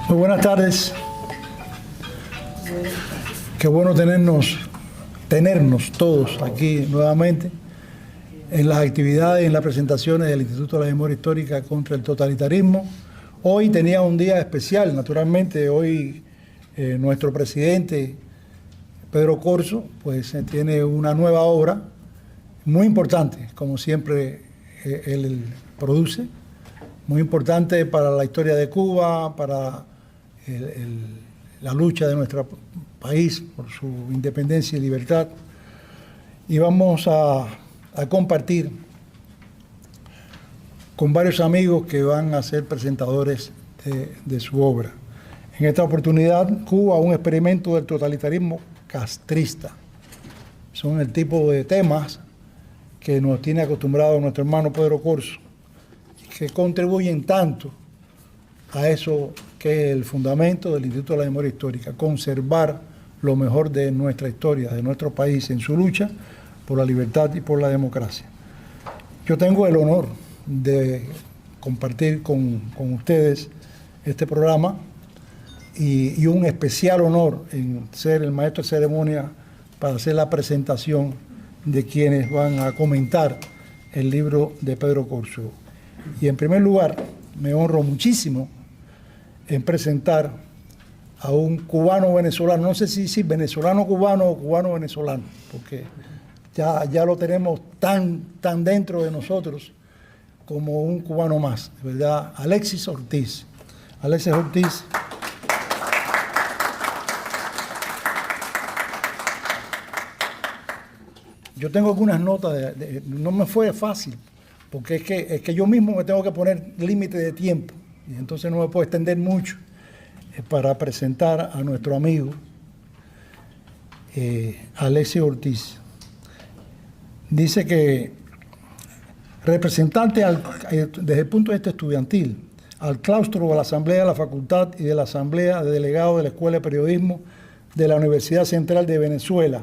Muy buenas tardes. Qué bueno tenernos todos aquí nuevamente en las actividades, en las presentaciones del Instituto de la Memoria Histórica contra el Totalitarismo. Hoy tenía un día especial, naturalmente. Hoy nuestro presidente, Pedro Corso, pues tiene una nueva obra muy importante, como siempre él produce, muy importante para la historia de Cuba, para la lucha de nuestro país por su independencia y libertad. Y vamos a compartir con varios amigos que van a ser presentadores de su obra. En esta oportunidad, Cuba, un experimento del totalitarismo castrista. Son el tipo de temas que nos tiene acostumbrado nuestro hermano Pedro Corso, que contribuyen tanto a eso que es el fundamento del Instituto de la Memoria Histórica: conservar lo mejor de nuestra historia, de nuestro país, en su lucha por la libertad y por la democracia. Yo tengo el honor de compartir con ustedes este programa y un especial honor en ser el maestro de ceremonia para hacer la presentación de quienes van a comentar el libro de Pedro Corso. Y en primer lugar, me honro muchísimo en presentar a un cubano-venezolano, no sé si venezolano-cubano o cubano-venezolano, porque ya lo tenemos tan dentro de nosotros como un cubano más, ¿verdad? Alexis Ortiz. Alexis Ortiz. Yo tengo algunas notas, no me fue fácil, porque es que yo mismo me tengo que poner límite de tiempo, y entonces no me puedo extender mucho para presentar a nuestro amigo Alexis Ortiz. Dice que representante desde el punto de vista estudiantil, al claustro de la Asamblea de la Facultad y de la Asamblea de Delegados de la Escuela de Periodismo de la Universidad Central de Venezuela,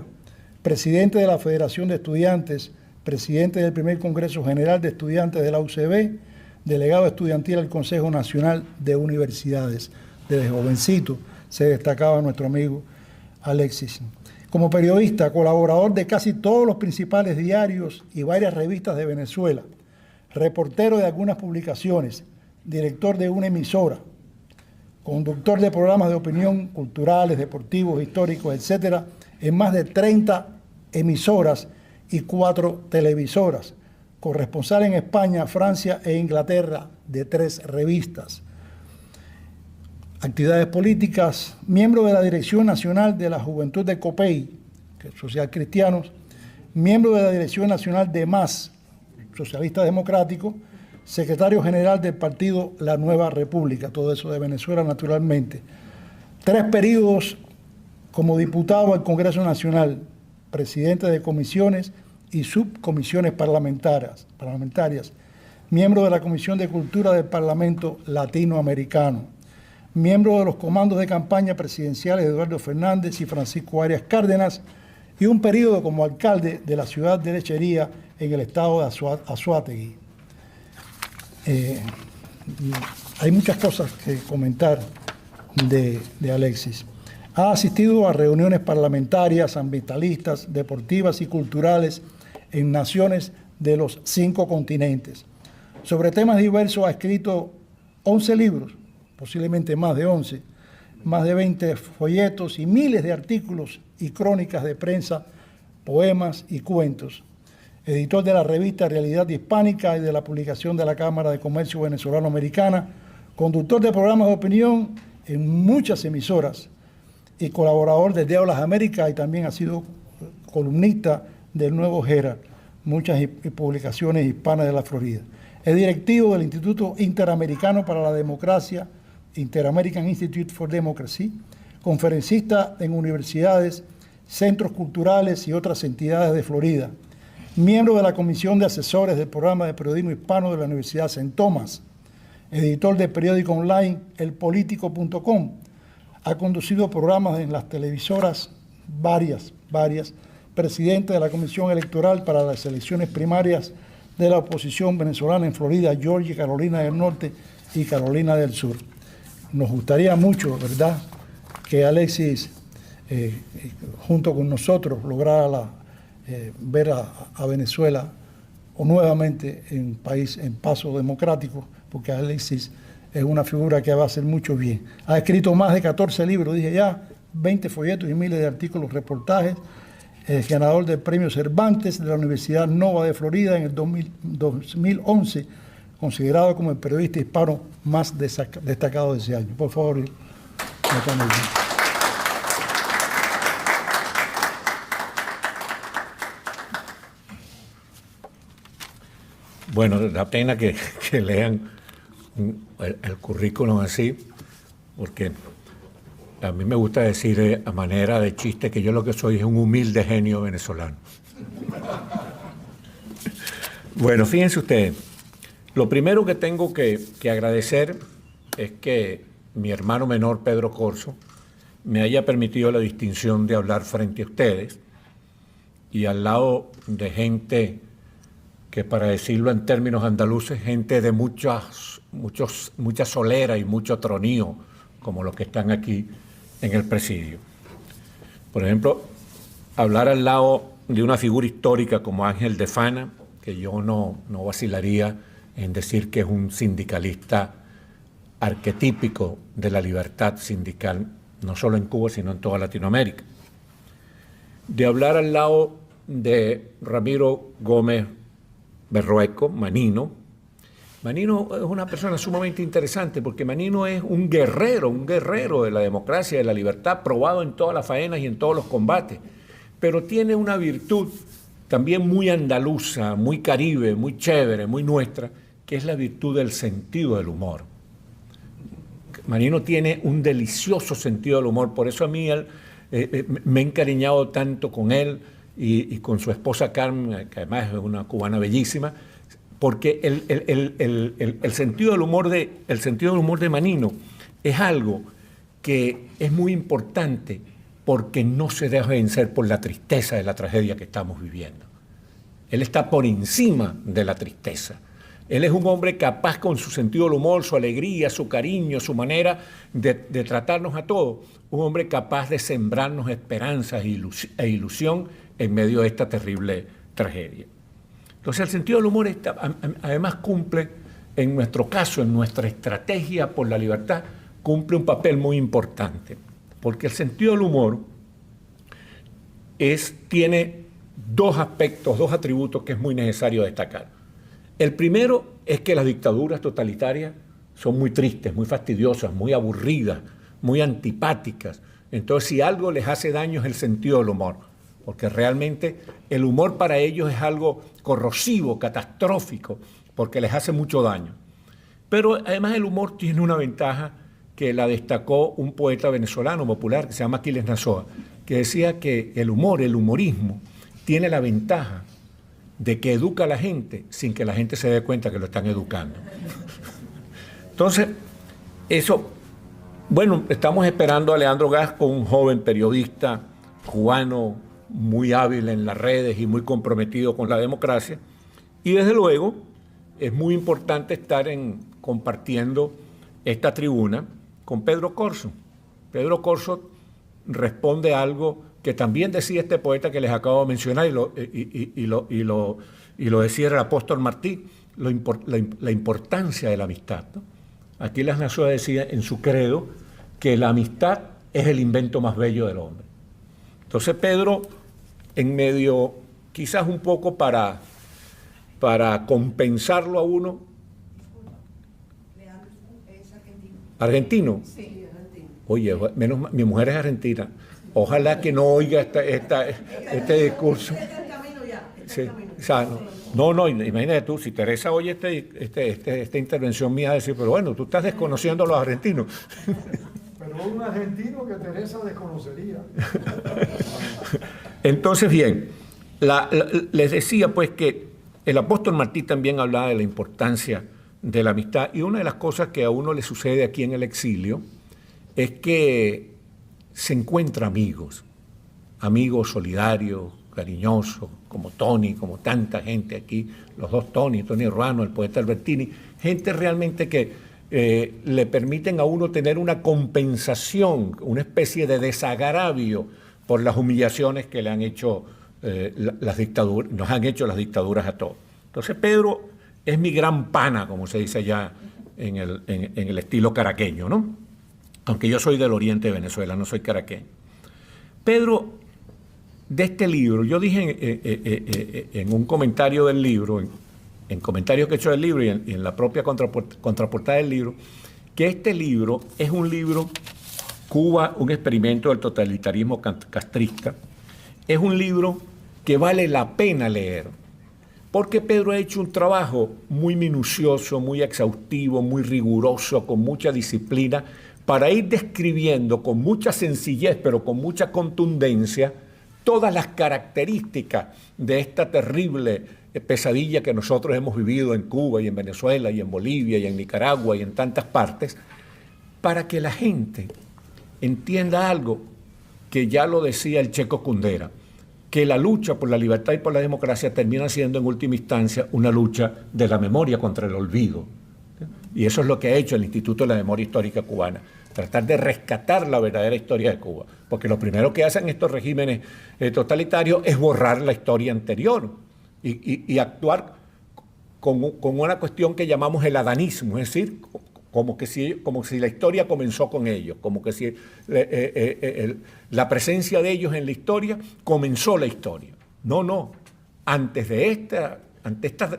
presidente de la Federación de Estudiantes, presidente del primer Congreso General de Estudiantes de la UCB, delegado estudiantil al Consejo Nacional de Universidades. Desde jovencito se destacaba nuestro amigo Alexis. Como periodista, colaborador de casi todos los principales diarios y varias revistas de Venezuela, reportero de algunas publicaciones, director de una emisora, conductor de programas de opinión culturales, deportivos, históricos, etcétera, en más de 30 emisoras y 4 televisoras, corresponsal en España, Francia e Inglaterra de 3 revistas. Actividades políticas, miembro de la Dirección Nacional de la Juventud de COPEI, que es Social Cristianos, miembro de la Dirección Nacional de MAS, Socialista Democrático, secretario general del partido La Nueva República, todo eso de Venezuela naturalmente. 3 periodos como diputado al Congreso Nacional, presidente de comisiones y subcomisiones parlamentarias, miembro de la Comisión de Cultura del Parlamento Latinoamericano, miembro de los comandos de campaña presidenciales de Eduardo Fernández y Francisco Arias Cárdenas, y un periodo como alcalde de la ciudad de Lechería en el estado de Anzoátegui. Hay muchas cosas que comentar de Alexis. Ha asistido a reuniones parlamentarias, ambientalistas, deportivas y culturales en naciones de los 5 continentes. Sobre temas diversos ha escrito 11 libros, posiblemente más de 11, más de 20 folletos y miles de artículos y crónicas de prensa, poemas y cuentos. Editor de la revista Realidad Hispánica y de la publicación de la Cámara de Comercio Venezolano-Americana, conductor de programas de opinión en muchas emisoras y colaborador de Diario Las Américas, y también ha sido columnista del Nuevo Herald, muchas publicaciones hispanas de la Florida. Es directivo del Instituto Interamericano para la Democracia, Inter-American Institute for Democracy, conferencista en universidades, centros culturales y otras entidades de Florida, miembro de la Comisión de Asesores del Programa de Periodismo Hispano de la Universidad St. Thomas, editor del periódico online elpolitico.com, ha conducido programas en las televisoras varias, presidente de la Comisión Electoral para las elecciones primarias de la oposición venezolana en Florida, Georgia, Carolina del Norte y Carolina del Sur. nos gustaría mucho, ¿verdad?, que Alexis, junto con nosotros, lograra ver a Venezuela o nuevamente en país en paso democrático, porque Alexis es una figura que va a hacer mucho bien. Ha escrito más de 14 libros, dije ya, 20 folletos y miles de artículos, reportajes. Es ganador del Premio Cervantes de la Universidad Nova de Florida en el 2011, considerado como el periodista hispano más destacado de ese año. Por favor, bueno, da pena que lean el currículum así, porque a mí me gusta decir a manera de chiste que yo lo que soy es un humilde genio venezolano. Bueno, fíjense ustedes, lo primero que tengo que agradecer es que mi hermano menor, Pedro Corso, me haya permitido la distinción de hablar frente a ustedes y al lado de gente que, para decirlo en términos andaluces, gente de mucha solera y mucho tronío, como los que están aquí en el presidio. Por ejemplo, hablar al lado de una figura histórica como Ángel de Fana, que yo no vacilaría en decir que es un sindicalista arquetípico de la libertad sindical, no solo en Cuba, sino en toda Latinoamérica. De hablar al lado de Ramiro Gómez Berrueco, Manino. Manino es una persona sumamente interesante porque Manino es un guerrero de la democracia, de la libertad, probado en todas las faenas y en todos los combates, pero tiene una virtud también muy andaluza, muy caribe, muy chévere, muy nuestra, que es la virtud del sentido del humor. Manino tiene un delicioso sentido del humor, por eso a mí me he encariñado tanto con él y con su esposa Carmen, que además es una cubana bellísima, porque el sentido del humor de Manino es algo que es muy importante porque no se deja vencer por la tristeza de la tragedia que estamos viviendo. Él está por encima de la tristeza. Él es un hombre capaz, con su sentido del humor, su alegría, su cariño, su manera de tratarnos a todos, un hombre capaz de sembrarnos esperanzas e ilusión en medio de esta terrible tragedia. Entonces el sentido del humor además cumple, en nuestro caso, en nuestra estrategia por la libertad, cumple un papel muy importante, porque el sentido del humor tiene dos aspectos, dos atributos que es muy necesario destacar. El primero es que las dictaduras totalitarias son muy tristes, muy fastidiosas, muy aburridas, muy antipáticas. Entonces, si algo les hace daño es el sentido del humor, porque realmente el humor para ellos es algo corrosivo, catastrófico, porque les hace mucho daño. Pero además el humor tiene una ventaja que la destacó un poeta venezolano popular que se llama Aquiles Nazoa, que decía que el humor, el humorismo, tiene la ventaja de que educa a la gente sin que la gente se dé cuenta que lo están educando. Entonces, eso, bueno, estamos esperando a Leandro Gasco, un joven periodista cubano muy hábil en las redes y muy comprometido con la democracia, y desde luego es muy importante estar compartiendo esta tribuna con Pedro Corso. Pedro Corso responde a algo que también decía este poeta que les acabo de mencionar y lo decía el apóstol Martí, la importancia de la amistad, ¿no? Aquiles Nazoa decía en su credo que la amistad es el invento más bello del hombre. Entonces Pedro, en medio, quizás un poco para compensarlo a uno. ¿Es argentino? ¿Argentino? Sí, argentino. Oye, menos mal, mi mujer es argentina. Ojalá que no oiga este discurso. Está en camino ya. Sí, o sea, no, imagínate tú, si Teresa oye esta intervención mía, decir, pero bueno, tú estás desconociendo a los argentinos. Pero un argentino que Teresa desconocería. Entonces, bien, les decía pues que el apóstol Martí también hablaba de la importancia de la amistad, y una de las cosas que a uno le sucede aquí en el exilio es que se encuentra amigos solidarios, cariñosos, como Tony, como tanta gente aquí, los dos Tony Ruano, el poeta Albertini, gente realmente que le permiten a uno tener una compensación, una especie de desagravio por las humillaciones que le han hecho las dictaduras, nos han hecho las dictaduras a todos. Entonces Pedro es mi gran pana, como se dice allá en el estilo caraqueño, ¿no? Aunque yo soy del oriente de Venezuela, no soy caraqueño. Pedro, de este libro, yo dije en un comentario del libro, en comentarios que he hecho del libro y en la propia contraportada del libro, que este libro es un libro, Cuba, un experimento del totalitarismo castrista, es un libro que vale la pena leer, porque Pedro ha hecho un trabajo muy minucioso, muy exhaustivo, muy riguroso, con mucha disciplina, para ir describiendo con mucha sencillez, pero con mucha contundencia, todas las características de esta terrible pesadilla que nosotros hemos vivido en Cuba y en Venezuela y en Bolivia y en Nicaragua y en tantas partes, para que la gente entienda algo que ya lo decía el Checo Kundera, que la lucha por la libertad y por la democracia termina siendo en última instancia una lucha de la memoria contra el olvido. Y eso es lo que ha hecho el Instituto de la Memoria Histórica Cubana, tratar de rescatar la verdadera historia de Cuba, porque lo primero que hacen estos regímenes totalitarios es borrar la historia anterior y actuar con una cuestión que llamamos el adanismo, es decir, como si la historia comenzó con ellos, como que si la presencia de ellos en la historia comenzó la historia. No, antes de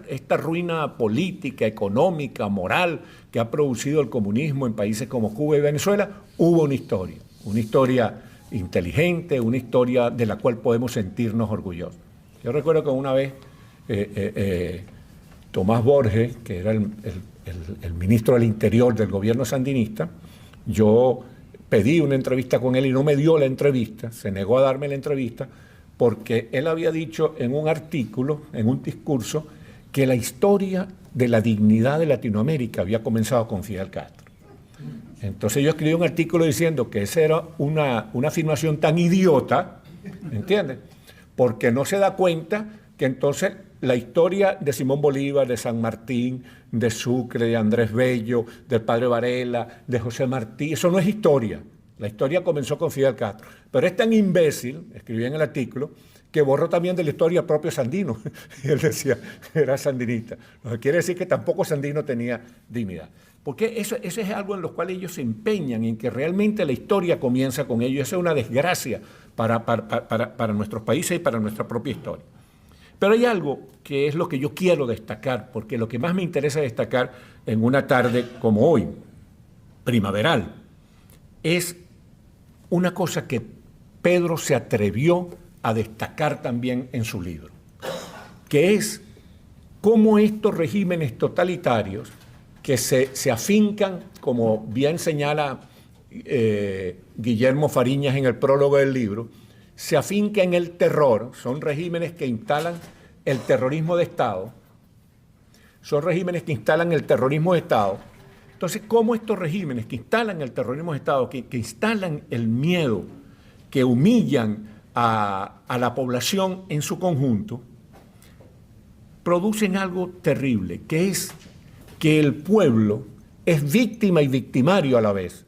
esta ruina política, económica, moral que ha producido el comunismo en países como Cuba y Venezuela, hubo una historia inteligente, una historia de la cual podemos sentirnos orgullosos. Yo recuerdo que una vez Tomás Borges, que era el ministro del Interior del gobierno sandinista, yo pedí una entrevista con él y no me dio la entrevista, se negó a darme la entrevista, porque él había dicho en un artículo, en un discurso, que la historia de la dignidad de Latinoamérica había comenzado con Fidel Castro. Entonces yo escribí un artículo diciendo que esa era una afirmación tan idiota, ¿entiendes? Porque no se da cuenta que entonces la historia de Simón Bolívar, de San Martín, de Sucre, de Andrés Bello, del padre Varela, de José Martí, eso no es historia. La historia comenzó con Fidel Castro. Pero es tan imbécil, escribí en el artículo, que borró también de la historia al propio Sandino. Y él decía que era sandinista. Lo que quiere decir que tampoco Sandino tenía dignidad. Porque eso es algo en lo cual ellos se empeñan, en que realmente la historia comienza con ellos. Eso es una desgracia para nuestros países y para nuestra propia historia. Pero hay algo que es lo que yo quiero destacar, porque lo que más me interesa destacar en una tarde como hoy, primaveral, es una cosa que Pedro se atrevió a destacar también en su libro, que es cómo estos regímenes totalitarios que se afincan, como bien señala Guillermo Fariñas en el prólogo del libro, se afinca en el terror, son regímenes que instalan el terrorismo de Estado, Entonces, ¿cómo estos regímenes que instalan el terrorismo de Estado, que instalan el miedo, que humillan a la población en su conjunto, producen algo terrible, que es que el pueblo es víctima y victimario a la vez?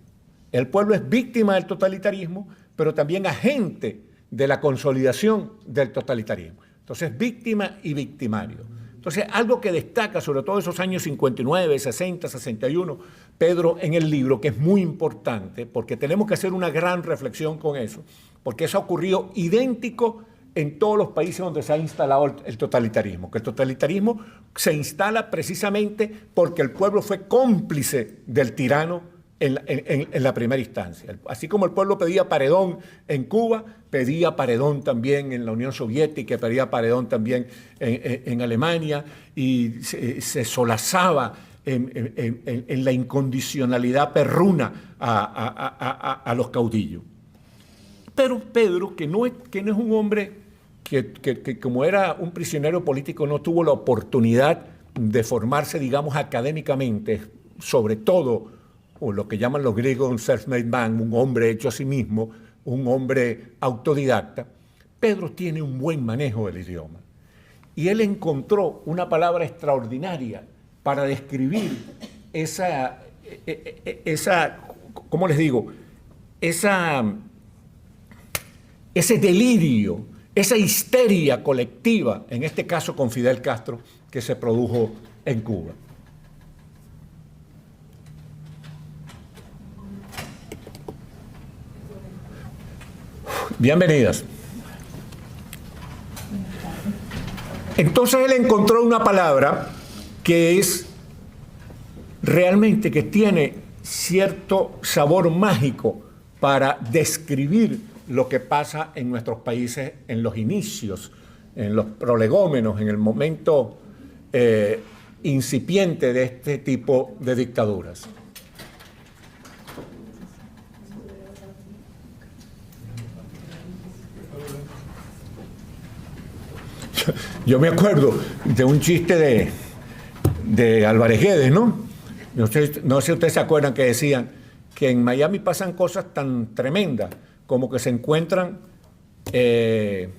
El pueblo es víctima del totalitarismo, pero también agente de la consolidación del totalitarismo. Entonces, víctima y victimario. Entonces, algo que destaca, sobre todo esos años 59, 60, 61, Pedro en el libro, que es muy importante, porque tenemos que hacer una gran reflexión con eso, porque eso ha ocurrido idéntico en todos los países donde se ha instalado el totalitarismo, que el totalitarismo se instala precisamente porque el pueblo fue cómplice del tirano en la primera instancia. Así como el pueblo pedía paredón en Cuba, pedía paredón también en la Unión Soviética, pedía paredón también en Alemania, y se solazaba en la incondicionalidad perruna a los caudillos. Pero Pedro, que no es un hombre que como era un prisionero político no tuvo la oportunidad de formarse, digamos, académicamente, sobre todo, o lo que llaman los griegos un self-made man, un hombre hecho a sí mismo, un hombre autodidacta, Pedro tiene un buen manejo del idioma. Y él encontró una palabra extraordinaria para describir esa ¿cómo les digo? Ese delirio, esa histeria colectiva, en este caso con Fidel Castro, que se produjo en Cuba. Bienvenidas. Entonces él encontró una palabra que es realmente que tiene cierto sabor mágico para describir lo que pasa en nuestros países en los inicios, en los prolegómenos, en el momento incipiente de este tipo de dictaduras. Yo me acuerdo de un chiste de Álvarez Guedes, ¿no? No sé si ustedes se acuerdan que decían que en Miami pasan cosas tan tremendas como que se encuentran, pero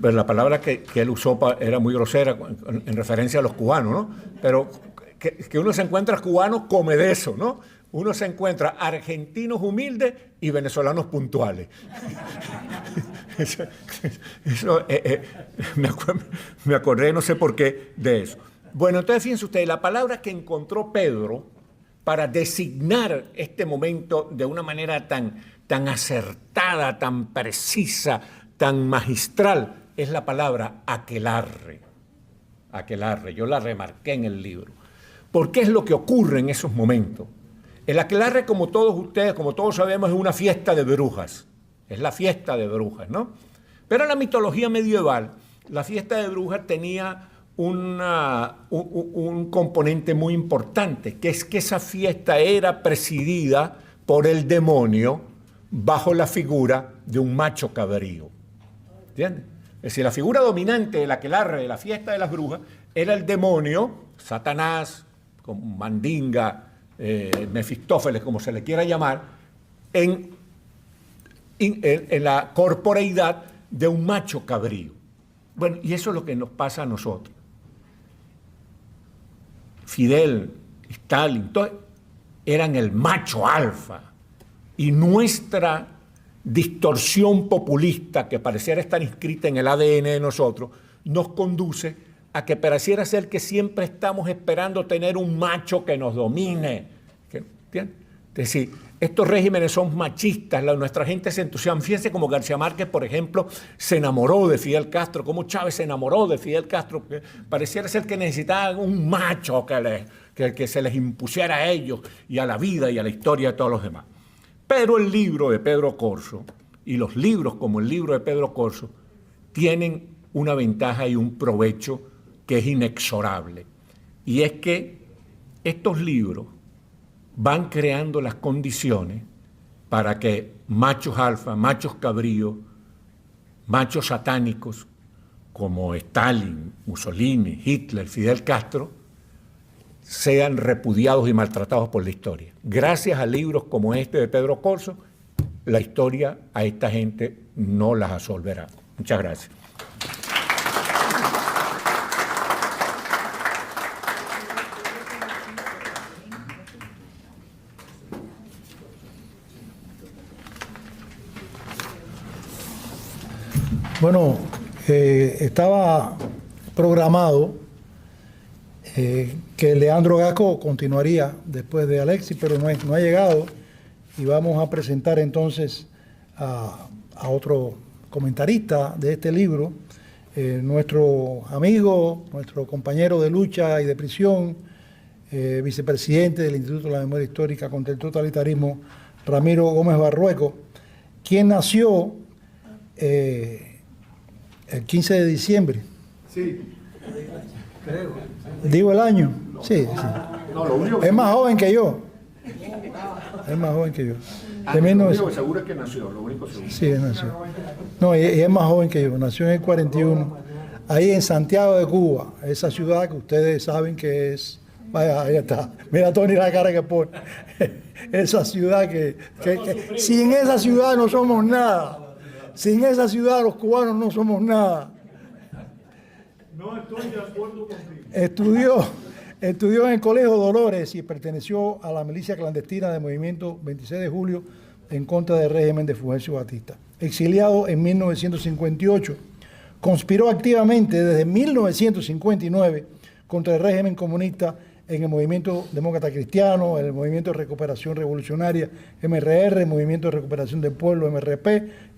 la palabra que él usó era muy grosera en referencia a los cubanos, ¿no? Pero que uno se encuentra cubanos come de eso, ¿no? Uno se encuentra argentinos humildes y venezolanos puntuales. Me acordé, no sé por qué, de eso. Bueno, entonces fíjense ustedes, la palabra que encontró Pedro para designar este momento de una manera tan acertada, tan precisa, tan magistral, es la palabra aquelarre. Aquelarre, yo la remarqué en el libro. Porque es lo que ocurre en esos momentos. El aquelarre, como todos ustedes, como todos sabemos, es una fiesta de brujas. Es la fiesta de brujas, ¿no? Pero en la mitología medieval, la fiesta de brujas tenía un componente muy importante, que es que esa fiesta era presidida por el demonio bajo la figura de un macho cabrío. ¿Entiendes? Es decir, la figura dominante del aquelarre de la fiesta de las brujas era el demonio, Satanás, Mandinga, Mefistófeles, como se le quiera llamar, en la corporeidad de un macho cabrío. Bueno, y eso es lo que nos pasa a nosotros. Fidel, Stalin, todos eran el macho alfa, y nuestra distorsión populista, que pareciera estar inscrita en el ADN de nosotros, nos conduce a que pareciera ser que siempre estamos esperando tener un macho que nos domine. ¿Entiendes? Es decir, estos regímenes son machistas, nuestra gente se entusiasma. Fíjense como García Márquez, por ejemplo, se enamoró de Fidel Castro, como Chávez se enamoró de Fidel Castro. Pareciera ser que necesitaban un macho que se les impusiera a ellos y a la vida y a la historia de todos los demás. Pero el libro de Pedro Corso y los libros como el libro de Pedro Corso tienen una ventaja y un provecho que es inexorable. Y es que estos libros van creando las condiciones para que machos alfa, machos cabríos, machos satánicos como Stalin, Mussolini, Hitler, Fidel Castro, sean repudiados y maltratados por la historia. Gracias a libros como este de Pedro Corso, la historia a esta gente no las absolverá. Muchas gracias. Bueno, estaba programado que Leandro Gasco continuaría después de Alexis, pero no ha llegado, y vamos a presentar entonces a otro comentarista de este libro, nuestro amigo, nuestro compañero de lucha y de prisión, vicepresidente del Instituto de la Memoria Histórica contra el Totalitarismo, Ramiro Gómez Barrueco, quien nació el 15 de diciembre. Sí, creo. ¿Digo el año? Sí, sí. No, lo único es más joven que yo. Es más joven que yo. Lo único que seguro es que nació, lo único seguro. Sí, nació. No, y es más joven que yo. Nació en el 41, ahí en Santiago de Cuba, esa ciudad que ustedes saben que es... Vaya, ahí está. Mira, Tony, la cara que pone. Esa ciudad que sin esa ciudad no somos nada. Sin esa ciudad los cubanos no somos nada. No estoy de acuerdo contigo. Estudió en el Colegio Dolores y perteneció a la milicia clandestina del movimiento 26 de julio en contra del régimen de Fulgencio Batista. Exiliado en 1958, conspiró activamente desde 1959 contra el régimen comunista en el Movimiento Demócrata Cristiano, el Movimiento de Recuperación Revolucionaria, MRR, el Movimiento de Recuperación del Pueblo, MRP,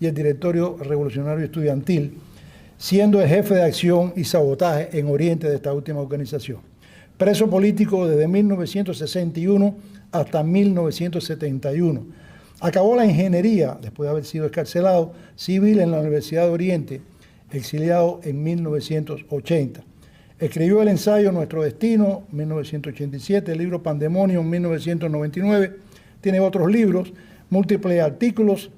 y el Directorio Revolucionario Estudiantil, siendo el jefe de acción y sabotaje en Oriente de esta última organización. Preso político desde 1961 hasta 1971. Acabó la ingeniería, después de haber sido excarcelado, civil en la Universidad de Oriente, exiliado en 1980. Escribió el ensayo Nuestro Destino, 1987, el libro Pandemonio, en 1999. Tiene otros libros, múltiples artículos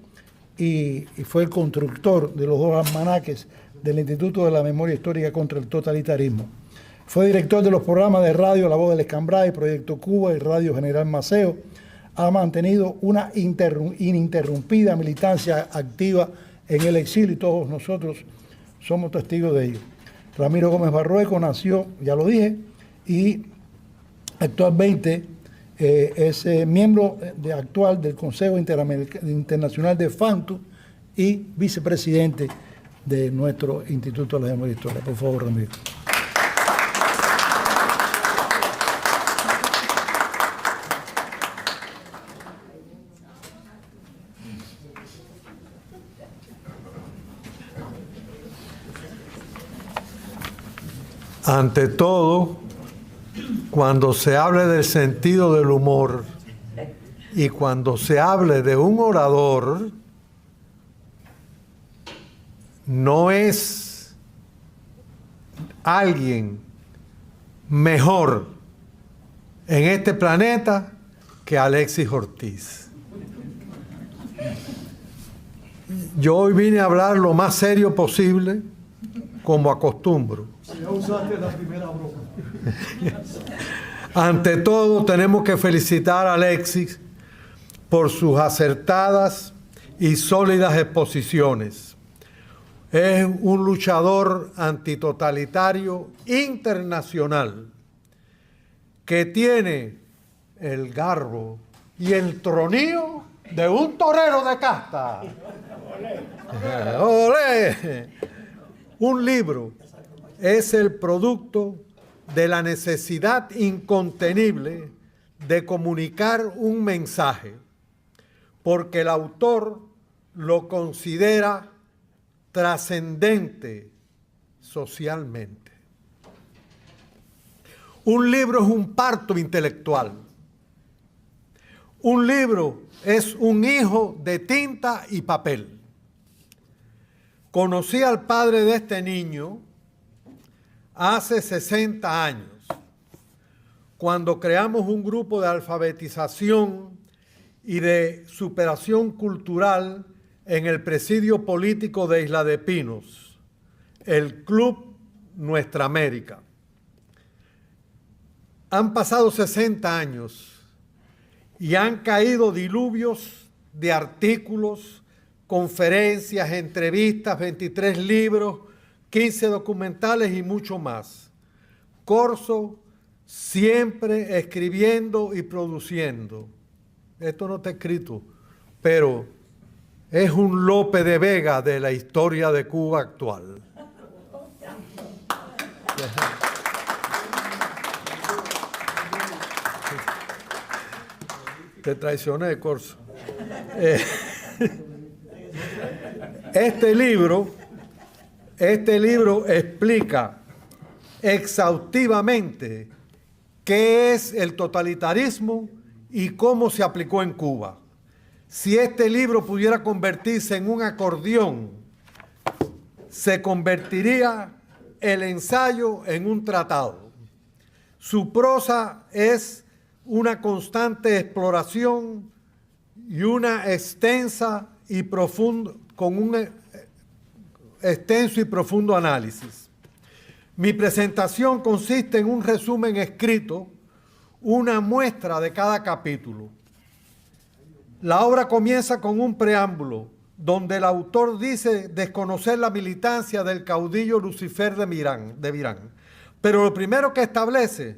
y fue el constructor de los dos almanaques del Instituto de la Memoria Histórica contra el Totalitarismo. Fue director de los programas de radio La Voz del Escambray, Proyecto Cuba y Radio General Maceo. Ha mantenido una ininterrumpida militancia activa en el exilio y todos nosotros somos testigos de ello. Ramiro Gómez Barrueco nació, ya lo dije, y actualmente es miembro actual del Consejo Internacional de FANTU y vicepresidente de nuestro Instituto de la Memoria Histórica. Por favor, Ramiro. Ante todo, cuando se hable del sentido del humor y cuando se hable de un orador, no es alguien mejor en este planeta que Alexis Ortiz. Yo hoy vine a hablar lo más serio posible, como acostumbro. Ya usaste la primera broma. Ante todo, tenemos que felicitar a Alexis por sus acertadas y sólidas exposiciones. Es un luchador antitotalitario internacional que tiene el garbo y el tronío de un torero de casta. ¡Olé! Un libro es el producto de la necesidad incontenible de comunicar un mensaje, porque el autor lo considera trascendente socialmente. Un libro es un parto intelectual. Un libro es un hijo de tinta y papel. Conocí al padre de este niño hace 60 años, cuando creamos un grupo de alfabetización y de superación cultural en el presidio político de Isla de Pinos, el Club Nuestra América. Han pasado 60 años y han caído diluvios de artículos, conferencias, entrevistas, 23 libros, 15 documentales y mucho más. Corso siempre escribiendo y produciendo. Esto no está escrito, pero es un Lope de Vega de la historia de Cuba actual. Te traicioné, Corso. Este libro explica exhaustivamente qué es el totalitarismo y cómo se aplicó en Cuba. Si este libro pudiera convertirse en un acordeón, se convertiría el ensayo en un tratado. Su prosa es una constante exploración y una extensa y profundo, con un extenso y profundo análisis. Mi presentación consiste en un resumen escrito, una muestra de cada capítulo. La obra comienza con un preámbulo, donde el autor dice desconocer la militancia del caudillo Lucifer de Virán. Pero lo primero que establece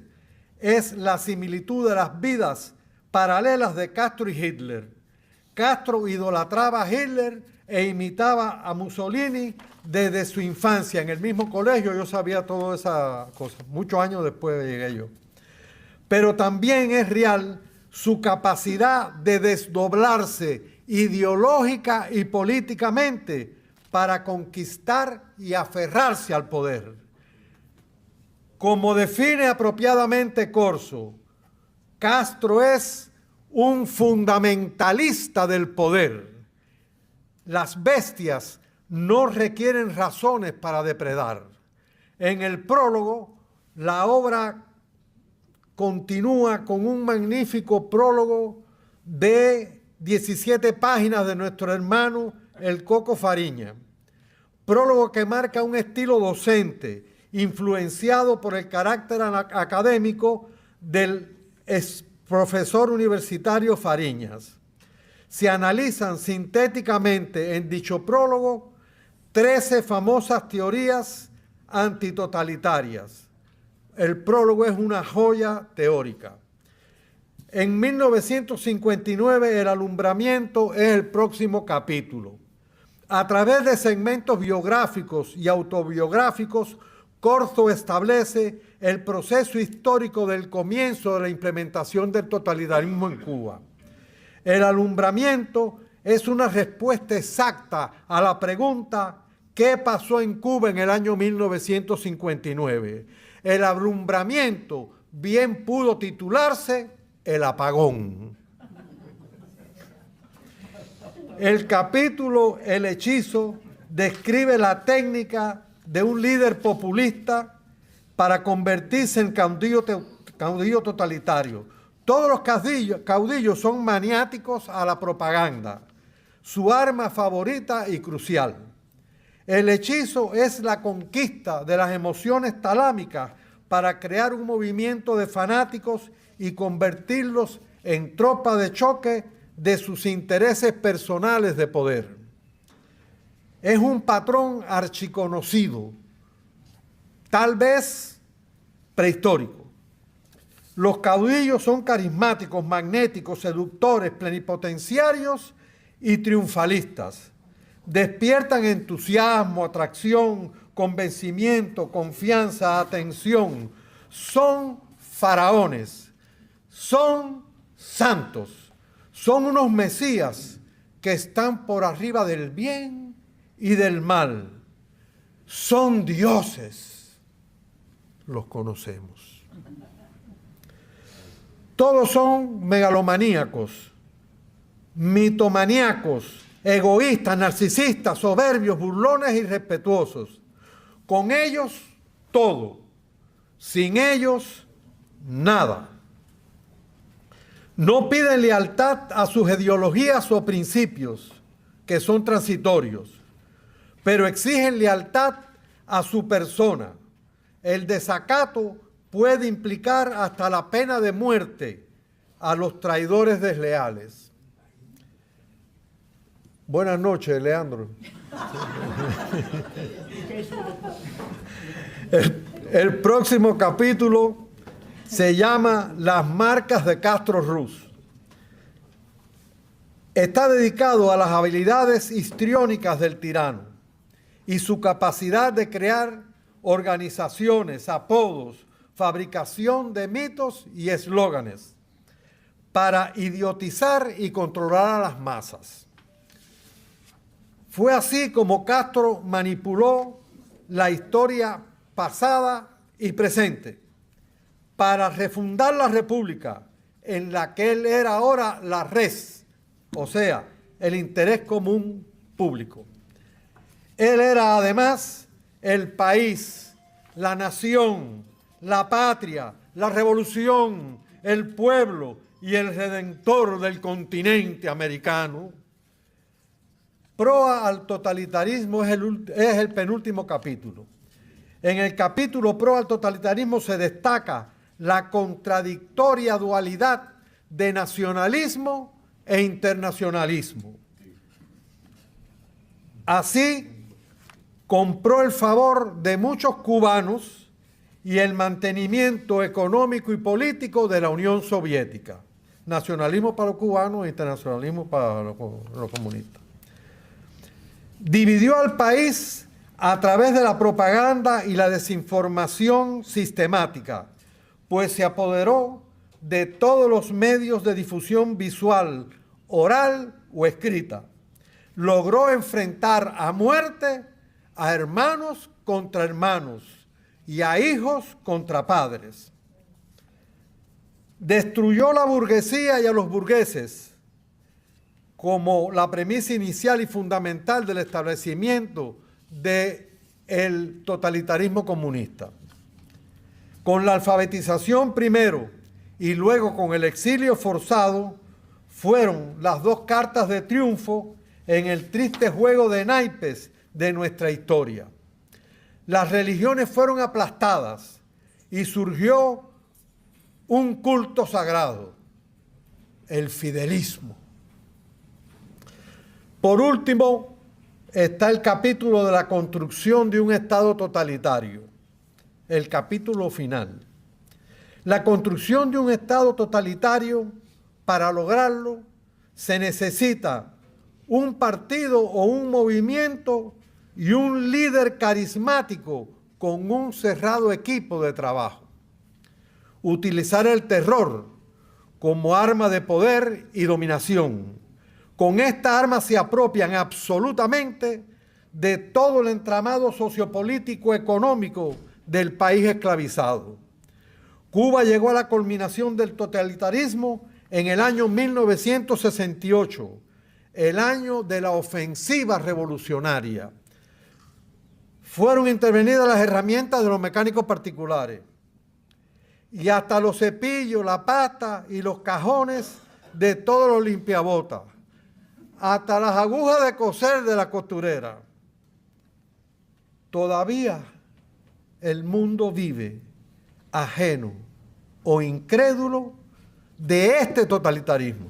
es la similitud de las vidas paralelas de Castro y Hitler. Castro idolatraba a Hitler e imitaba a Mussolini desde su infancia. En el mismo colegio yo sabía toda esa cosa. Muchos años después llegué yo. Pero también es real su capacidad de desdoblarse ideológica y políticamente para conquistar y aferrarse al poder. Como define apropiadamente Corso, Castro es un fundamentalista del poder. Las bestias no requieren razones para depredar. En el prólogo, la obra continúa con un magnífico prólogo de 17 páginas de nuestro hermano el Coco Fariña. Prólogo que marca un estilo docente, influenciado por el carácter académico del profesor universitario Fariñas. Se analizan sintéticamente en dicho prólogo 13 famosas teorías antitotalitarias. El prólogo es una joya teórica. En 1959, el alumbramiento es el próximo capítulo. A través de segmentos biográficos y autobiográficos, Corzo establece el proceso histórico del comienzo de la implementación del totalitarismo en Cuba. El alumbramiento es una respuesta exacta a la pregunta ¿qué pasó en Cuba en el año 1959? El alumbramiento bien pudo titularse El apagón. El capítulo El hechizo describe la técnica de un líder populista para convertirse en caudillo totalitario. Todos los caudillos son maniáticos a la propaganda, su arma favorita y crucial. El hechizo es la conquista de las emociones talámicas para crear un movimiento de fanáticos y convertirlos en tropa de choque de sus intereses personales de poder. Es un patrón archiconocido, tal vez prehistórico. Los caudillos son carismáticos, magnéticos, seductores, plenipotenciarios y triunfalistas. Despiertan entusiasmo, atracción, convencimiento, confianza, atención. Son faraones, son santos, son unos mesías que están por arriba del bien y del mal. Son dioses, los conocemos. Todos son megalomaníacos, mitomaníacos, egoístas, narcisistas, soberbios, burlones y irrespetuosos. Con ellos, todo. Sin ellos, nada. No piden lealtad a sus ideologías o principios, que son transitorios, pero exigen lealtad a su persona. El desacato puede implicar hasta la pena de muerte a los traidores desleales. Buenas noches, Leandro. El próximo capítulo se llama Las marcas de Castro Ruz. Está dedicado a las habilidades histriónicas del tirano y su capacidad de crear organizaciones, apodos, fabricación de mitos y eslóganes para idiotizar y controlar a las masas. Fue así como Castro manipuló la historia pasada y presente para refundar la república en la que él era ahora la res, o sea, el interés común público. Él era además el país, la nación, la patria, la revolución, el pueblo y el redentor del continente americano. Proa al totalitarismo es el penúltimo capítulo. En el capítulo Proa al totalitarismo se destaca la contradictoria dualidad de nacionalismo e internacionalismo. Así, compró el favor de muchos cubanos y el mantenimiento económico y político de la Unión Soviética. Nacionalismo para los cubanos e internacionalismo para los comunistas. Dividió al país a través de la propaganda y la desinformación sistemática, pues se apoderó de todos los medios de difusión visual, oral o escrita. Logró enfrentar a muerte a hermanos contra hermanos y a hijos contra padres. Destruyó la burguesía y a los burgueses como la premisa inicial y fundamental del establecimiento del totalitarismo comunista. Con la alfabetización primero y luego con el exilio forzado, fueron las dos cartas de triunfo en el triste juego de naipes de nuestra historia. Las religiones fueron aplastadas y surgió un culto sagrado, el fidelismo. Por último, está el capítulo de la construcción de un Estado totalitario, el capítulo final. La construcción de un Estado totalitario, para lograrlo, se necesita un partido o un movimiento y un líder carismático con un cerrado equipo de trabajo. Utilizar el terror como arma de poder y dominación. Con esta arma se apropian absolutamente de todo el entramado sociopolítico económico del país esclavizado. Cuba llegó a la culminación del totalitarismo en el año 1968, el año de la ofensiva revolucionaria. Fueron intervenidas las herramientas de los mecánicos particulares y hasta los cepillos, la pasta y los cajones de todos los limpiabotas, hasta las agujas de coser de la costurera. Todavía el mundo vive ajeno o incrédulo de este totalitarismo,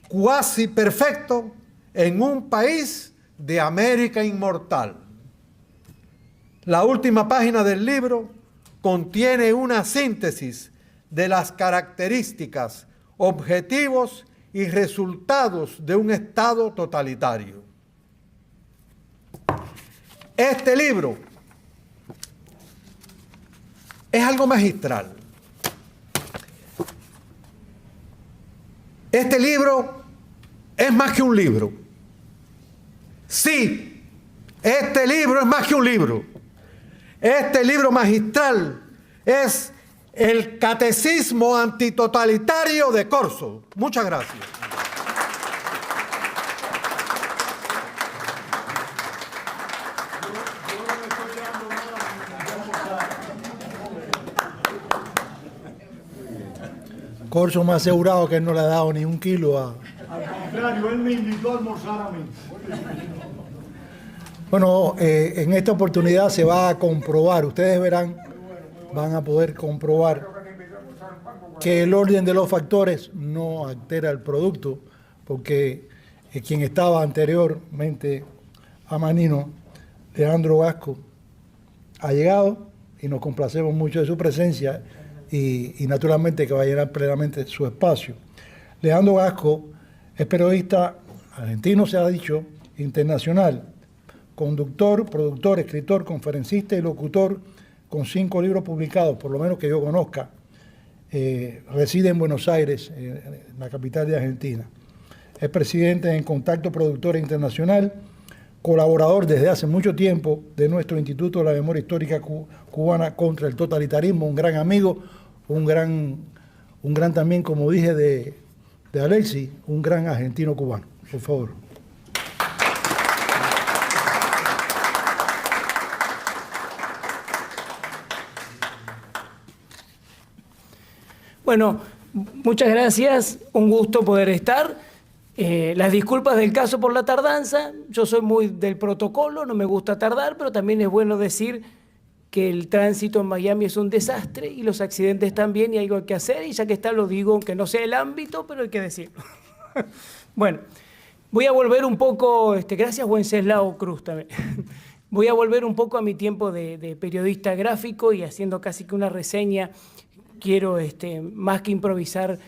cuasi perfecto en un país de América inmortal. La última página del libro contiene una síntesis de las características, objetivos y resultados de un Estado totalitario. Este libro es algo magistral. Este libro es más que un libro. Sí, este libro es más que un libro. Este libro magistral es el Catecismo Antitotalitario de Corso. Muchas gracias. Corso me ha asegurado que él no le ha dado ni un kilo a... Al contrario, él me invitó a almorzar a mí. Bueno, en esta oportunidad se va a comprobar, ustedes verán, van a poder comprobar que el orden de los factores no altera el producto, porque quien estaba anteriormente a Manino, Leandro Gasco, ha llegado y nos complacemos mucho de su presencia y naturalmente que va a llenar plenamente su espacio. Leandro Gasco es periodista argentino, se ha dicho, internacional, conductor, productor, escritor, conferencista y locutor con 5 libros publicados, por lo menos que yo conozca. Reside en Buenos Aires, en la capital de Argentina. Es presidente en Contacto Productora Internacional, colaborador desde hace mucho tiempo de nuestro Instituto de la Memoria Histórica Cubana contra el Totalitarismo, un gran amigo, un gran también, como dije, de Alexis, un gran argentino cubano. Por favor. Bueno, muchas gracias, un gusto poder estar. Las disculpas del caso por la tardanza, yo soy muy del protocolo, no me gusta tardar, pero también es bueno decir que el tránsito en Miami es un desastre y los accidentes también y hay algo que hacer, y ya que está lo digo, aunque no sea el ámbito, pero hay que decirlo. Bueno, voy a volver un poco, gracias Wenceslao Cruz también. Voy a volver un poco a mi tiempo de periodista gráfico y haciendo casi que una reseña, quiero, más que improvisar,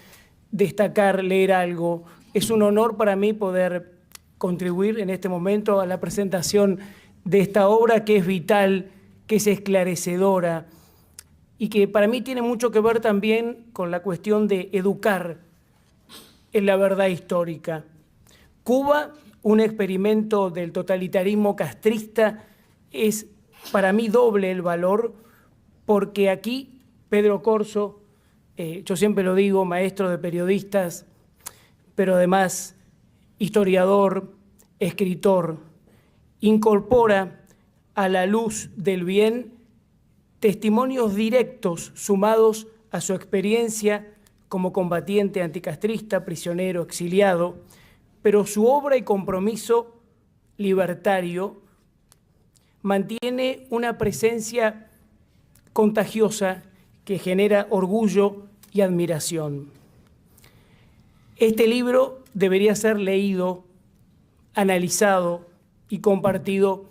destacar, leer algo. Es un honor para mí poder contribuir en este momento a la presentación de esta obra que es vital, que es esclarecedora y que para mí tiene mucho que ver también con la cuestión de educar en la verdad histórica. Cuba, un experimento del totalitarismo castrista, es para mí doble el valor, porque aquí Pedro Corso, yo siempre lo digo, maestro de periodistas, pero además historiador, escritor, incorpora a la luz del bien testimonios directos sumados a su experiencia como combatiente anticastrista, prisionero, exiliado, pero su obra y compromiso libertario mantiene una presencia contagiosa que genera orgullo y admiración. Este libro debería ser leído, analizado y compartido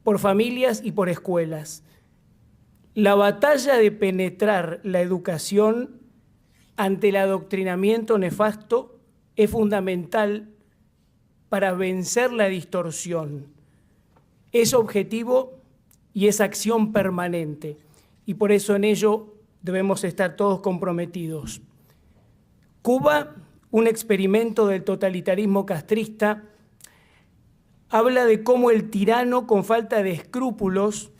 por familias y por escuelas. La batalla de penetrar la educación ante el adoctrinamiento nefasto es fundamental para vencer la distorsión. Es objetivo y es acción permanente, y por eso en ello debemos estar todos comprometidos. Cuba, un experimento del totalitarismo castrista, habla de cómo el tirano, con falta de escrúpulos,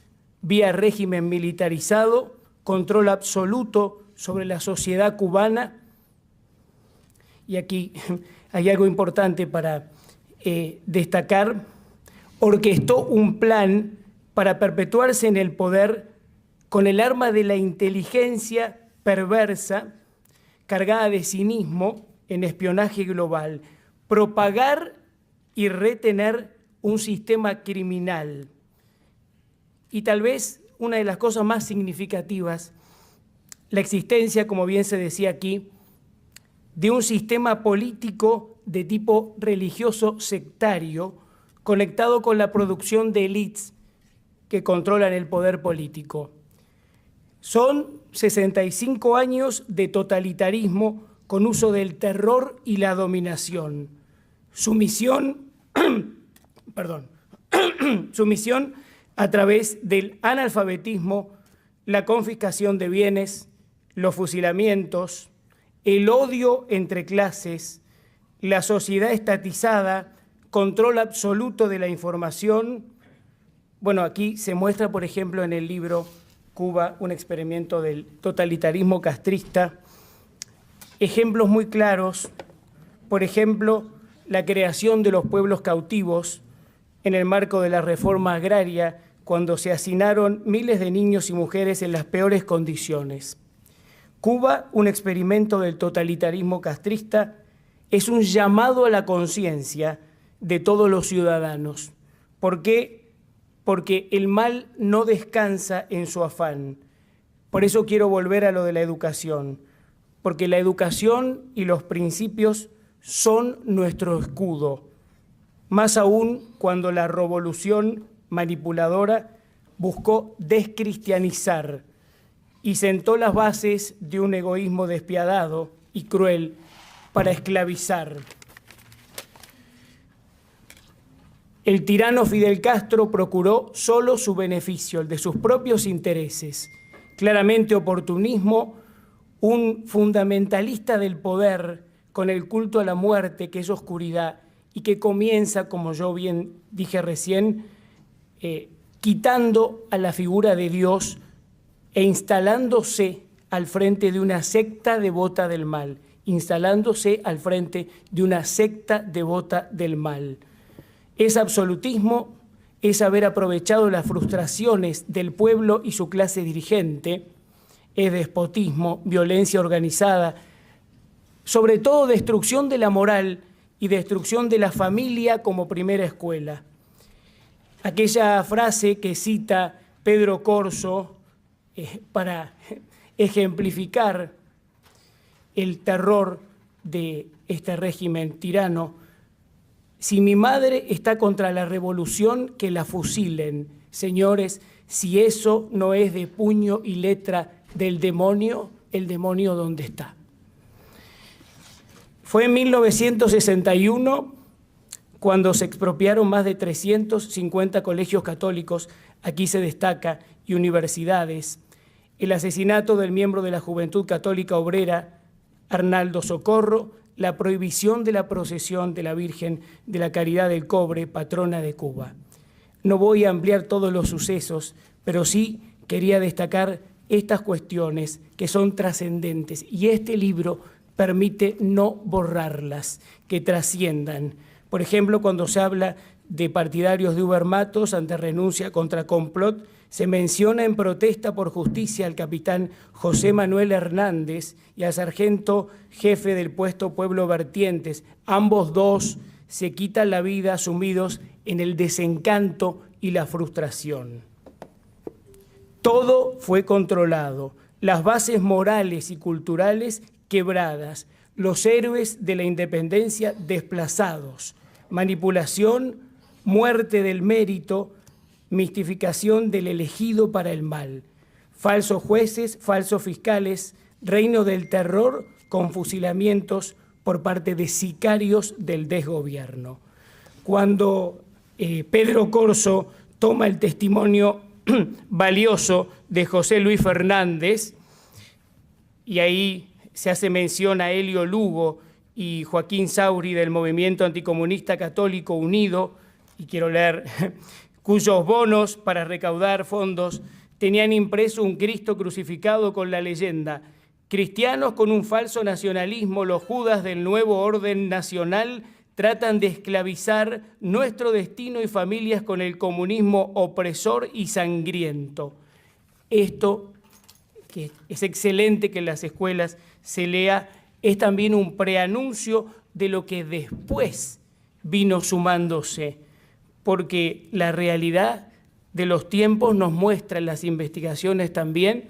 vía régimen militarizado, control absoluto sobre la sociedad cubana. Y aquí hay algo importante para destacar: orquestó un plan para perpetuarse en el poder con el arma de la inteligencia perversa, cargada de cinismo en espionaje global, propagar y retener un sistema criminal. Y tal vez una de las cosas más significativas, la existencia, como bien se decía aquí, de un sistema político de tipo religioso sectario conectado con la producción de élites que controlan el poder político. Son 65 años de totalitarismo con uso del terror y la dominación. Su misión, su misión a través del analfabetismo, la confiscación de bienes, los fusilamientos, el odio entre clases, la sociedad estatizada, control absoluto de la información. Bueno, aquí se muestra, por ejemplo, en el libro Cuba, un experimento del totalitarismo castrista, ejemplos muy claros, por ejemplo, la creación de los pueblos cautivos en el marco de la reforma agraria, cuando se hacinaron miles de niños y mujeres en las peores condiciones. Cuba, un experimento del totalitarismo castrista, es un llamado a la conciencia de todos los ciudadanos. ¿Por qué? Porque el mal no descansa en su afán. Por eso quiero volver a lo de la educación, porque la educación y los principios son nuestro escudo, más aún cuando la revolución manipuladora buscó descristianizar y sentó las bases de un egoísmo despiadado y cruel para esclavizar. El tirano Fidel Castro procuró solo su beneficio, el de sus propios intereses. Claramente oportunismo, un fundamentalista del poder con el culto a la muerte, que es oscuridad, y que comienza, como yo bien dije recién, quitando a la figura de Dios e instalándose al frente de una secta devota del mal, instalándose al frente de una secta devota del mal. Es absolutismo, es haber aprovechado las frustraciones del pueblo y su clase dirigente, es despotismo, violencia organizada, sobre todo destrucción de la moral y destrucción de la familia como primera escuela. Aquella frase que cita Pedro Corso para ejemplificar el terror de este régimen tirano, Si mi madre está contra la revolución, que la fusilen. Señores, si eso no es de puño y letra del demonio, ¿el demonio dónde está? Fue en 1961 cuando se expropiaron más de 350 colegios católicos, aquí se destaca, y universidades. El asesinato del miembro de la Juventud Católica Obrera, Arnaldo Socorro, la prohibición de la procesión de la Virgen de la Caridad del Cobre, patrona de Cuba. No voy a ampliar todos los sucesos, pero sí quería destacar estas cuestiones que son trascendentes, y este libro permite no borrarlas, que trasciendan. Por ejemplo, cuando se habla de partidarios de Ubermatos ante renuncia contra complot, se menciona en protesta por justicia al capitán José Manuel Hernández y al sargento jefe del puesto Pueblo Vertientes. Ambos dos se quitan la vida sumidos en el desencanto y la frustración. Todo fue controlado, las bases morales y culturales quebradas, los héroes de la independencia desplazados, manipulación, muerte del mérito, mistificación del elegido para el mal, falsos jueces, falsos fiscales, reino del terror con fusilamientos por parte de sicarios del desgobierno. Cuando Pedro Corso toma el testimonio valioso de José Luis Fernández, y ahí se hace mención a Helio Lugo y Joaquín Sauri del Movimiento Anticomunista Católico Unido, y quiero leer, cuyos bonos para recaudar fondos tenían impreso un Cristo crucificado con la leyenda: cristianos con un falso nacionalismo, los judas del nuevo orden nacional, tratan de esclavizar nuestro destino y familias con el comunismo opresor y sangriento. Esto, que es excelente que en las escuelas se lea, es también un preanuncio de lo que después vino sumándose, porque la realidad de los tiempos nos muestra en las investigaciones también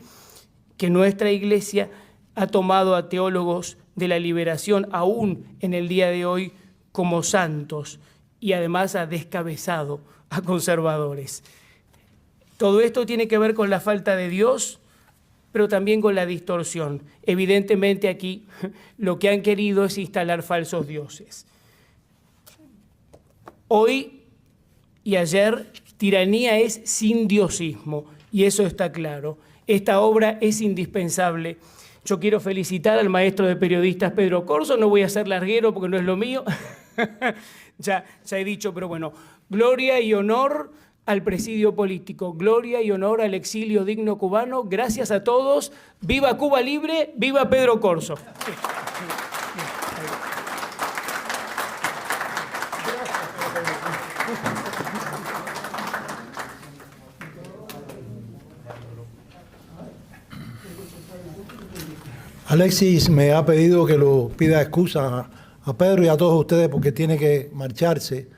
que nuestra Iglesia ha tomado a teólogos de la liberación aún en el día de hoy como santos, y además ha descabezado a conservadores. Todo esto tiene que ver con la falta de Dios, pero también con la distorsión. Evidentemente aquí lo que han querido es instalar falsos dioses. Hoy y ayer, tiranía es sin diosismo, y eso está claro. Esta obra es indispensable. Yo quiero felicitar al maestro de periodistas Pedro Corso, no voy a ser larguero porque no es lo mío, ya he dicho, pero bueno, gloria y honor al presidio político, gloria y honor al exilio digno cubano, gracias a todos, viva Cuba libre, viva Pedro Corso. Alexis me ha pedido que lo pida excusa a Pedro y a todos ustedes porque tiene que marcharse.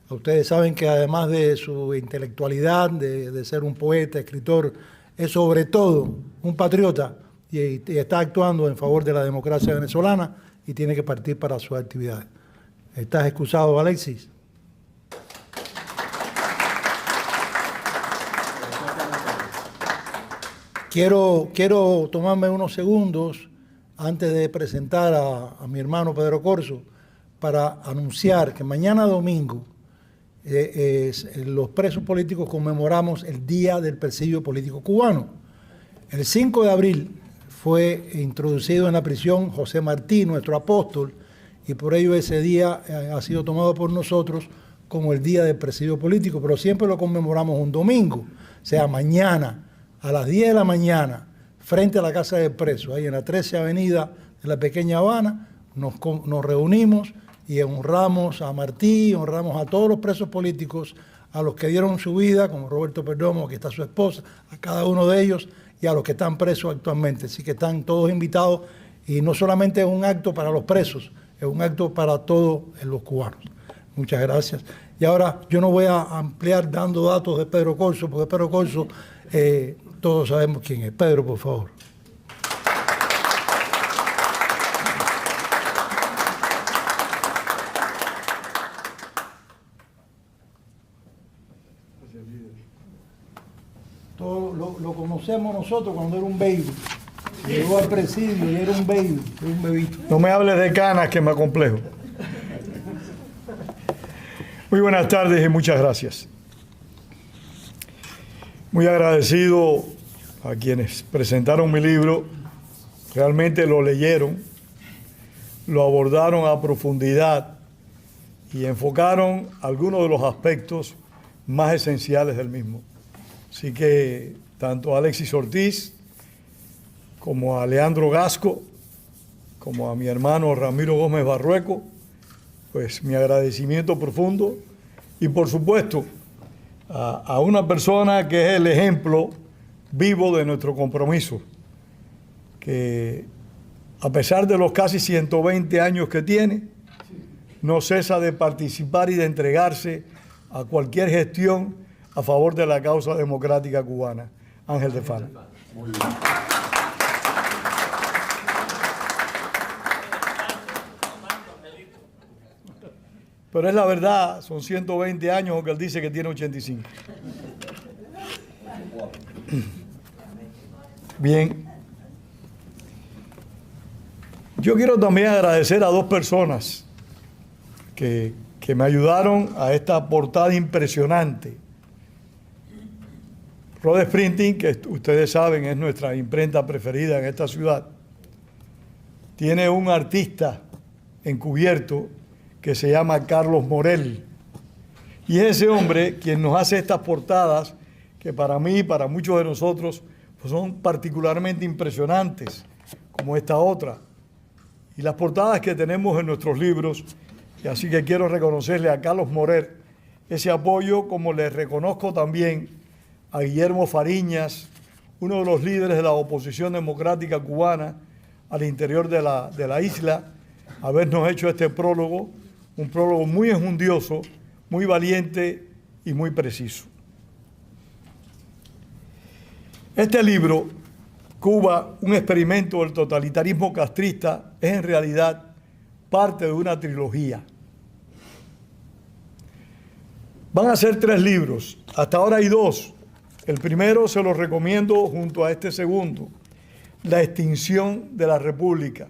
Ustedes saben que además de su intelectualidad, de ser un poeta, escritor, es sobre todo un patriota y está actuando en favor de la democracia venezolana y tiene que partir para sus actividades. ¿Estás excusado, Alexis? Quiero tomarme unos segundos antes de presentar a mi hermano Pedro Corso para anunciar que mañana domingo los presos políticos conmemoramos el Día del Presidio Político Cubano. El 5 de abril fue introducido en la prisión José Martí, nuestro apóstol, y por ello ese día ha sido tomado por nosotros como el Día del Presidio Político, pero siempre lo conmemoramos un domingo, o sea, mañana a las 10 de la mañana, frente a la Casa del Preso, ahí en la 13 Avenida de la Pequeña Habana, nos reunimos y honramos a Martí, honramos a todos los presos políticos, a los que dieron su vida, como Roberto Perdomo, que está su esposa, a cada uno de ellos, y a los que están presos actualmente. Así que están todos invitados, y no solamente es un acto para los presos, es un acto para todos los cubanos. Muchas gracias. Y ahora yo no voy a ampliar dando datos de Pedro Corso, porque Pedro Corso, todos sabemos quién es. Pedro, por favor. lo conocemos nosotros cuando era un baby. Llegó al presidio y era un baby, un bebito. No me hables de canas que me acomplejo. Muy buenas tardes y muchas gracias. Muy agradecido a quienes presentaron mi libro. Realmente lo leyeron, lo abordaron a profundidad y enfocaron algunos de los aspectos más esenciales del mismo. Así que tanto a Alexis Ortiz como a Leandro Gasco, como a mi hermano Ramiro Gómez Barrueco, pues mi agradecimiento profundo y por supuesto a una persona que es el ejemplo vivo de nuestro compromiso, que a pesar de los casi 120 años que tiene, no cesa de participar y de entregarse a cualquier gestión a favor de la causa democrática cubana. Ángel de Fana. Muy bien. Pero es la verdad, son 120 años, aunque él dice que tiene 85. Bien. Yo quiero también agradecer a dos personas que me ayudaron a esta portada impresionante. Rodes Printing, que ustedes saben es nuestra imprenta preferida en esta ciudad, tiene un artista encubierto que se llama Carlos Morel. Y es ese hombre quien nos hace estas portadas que para mí y para muchos de nosotros pues son particularmente impresionantes, como esta otra. Y las portadas que tenemos en nuestros libros, y así que quiero reconocerle a Carlos Morel ese apoyo, como le reconozco también a Guillermo Fariñas, uno de los líderes de la oposición democrática cubana al interior de la isla, habernos hecho este prólogo, un prólogo muy enjundioso, muy valiente y muy preciso. Este libro, Cuba, un experimento del totalitarismo castrista, es en realidad parte de una trilogía. Van a ser 3 libros, hasta ahora hay 2. El primero se lo recomiendo junto a este segundo, La extinción de la República,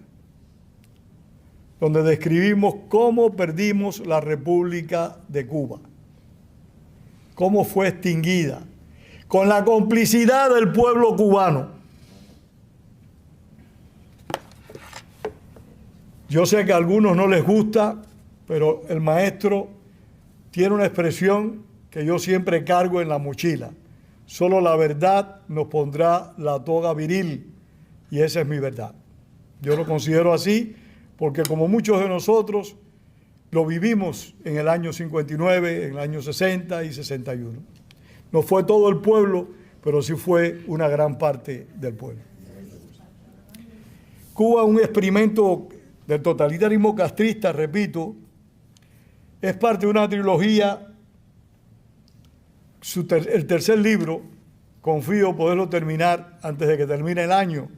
donde describimos cómo perdimos la República de Cuba, cómo fue extinguida, con la complicidad del pueblo cubano. Yo sé que a algunos no les gusta, pero el maestro tiene una expresión que yo siempre cargo en la mochila. Solo la verdad nos pondrá la toga viril, y esa es mi verdad. Yo lo considero así porque como muchos de nosotros lo vivimos en el año 59, en el año 60 y 61. No fue todo el pueblo, pero sí fue una gran parte del pueblo. Cuba, un experimento del totalitarismo castrista, repito, es parte de una trilogía. El tercer libro, confío poderlo terminar antes de que termine el año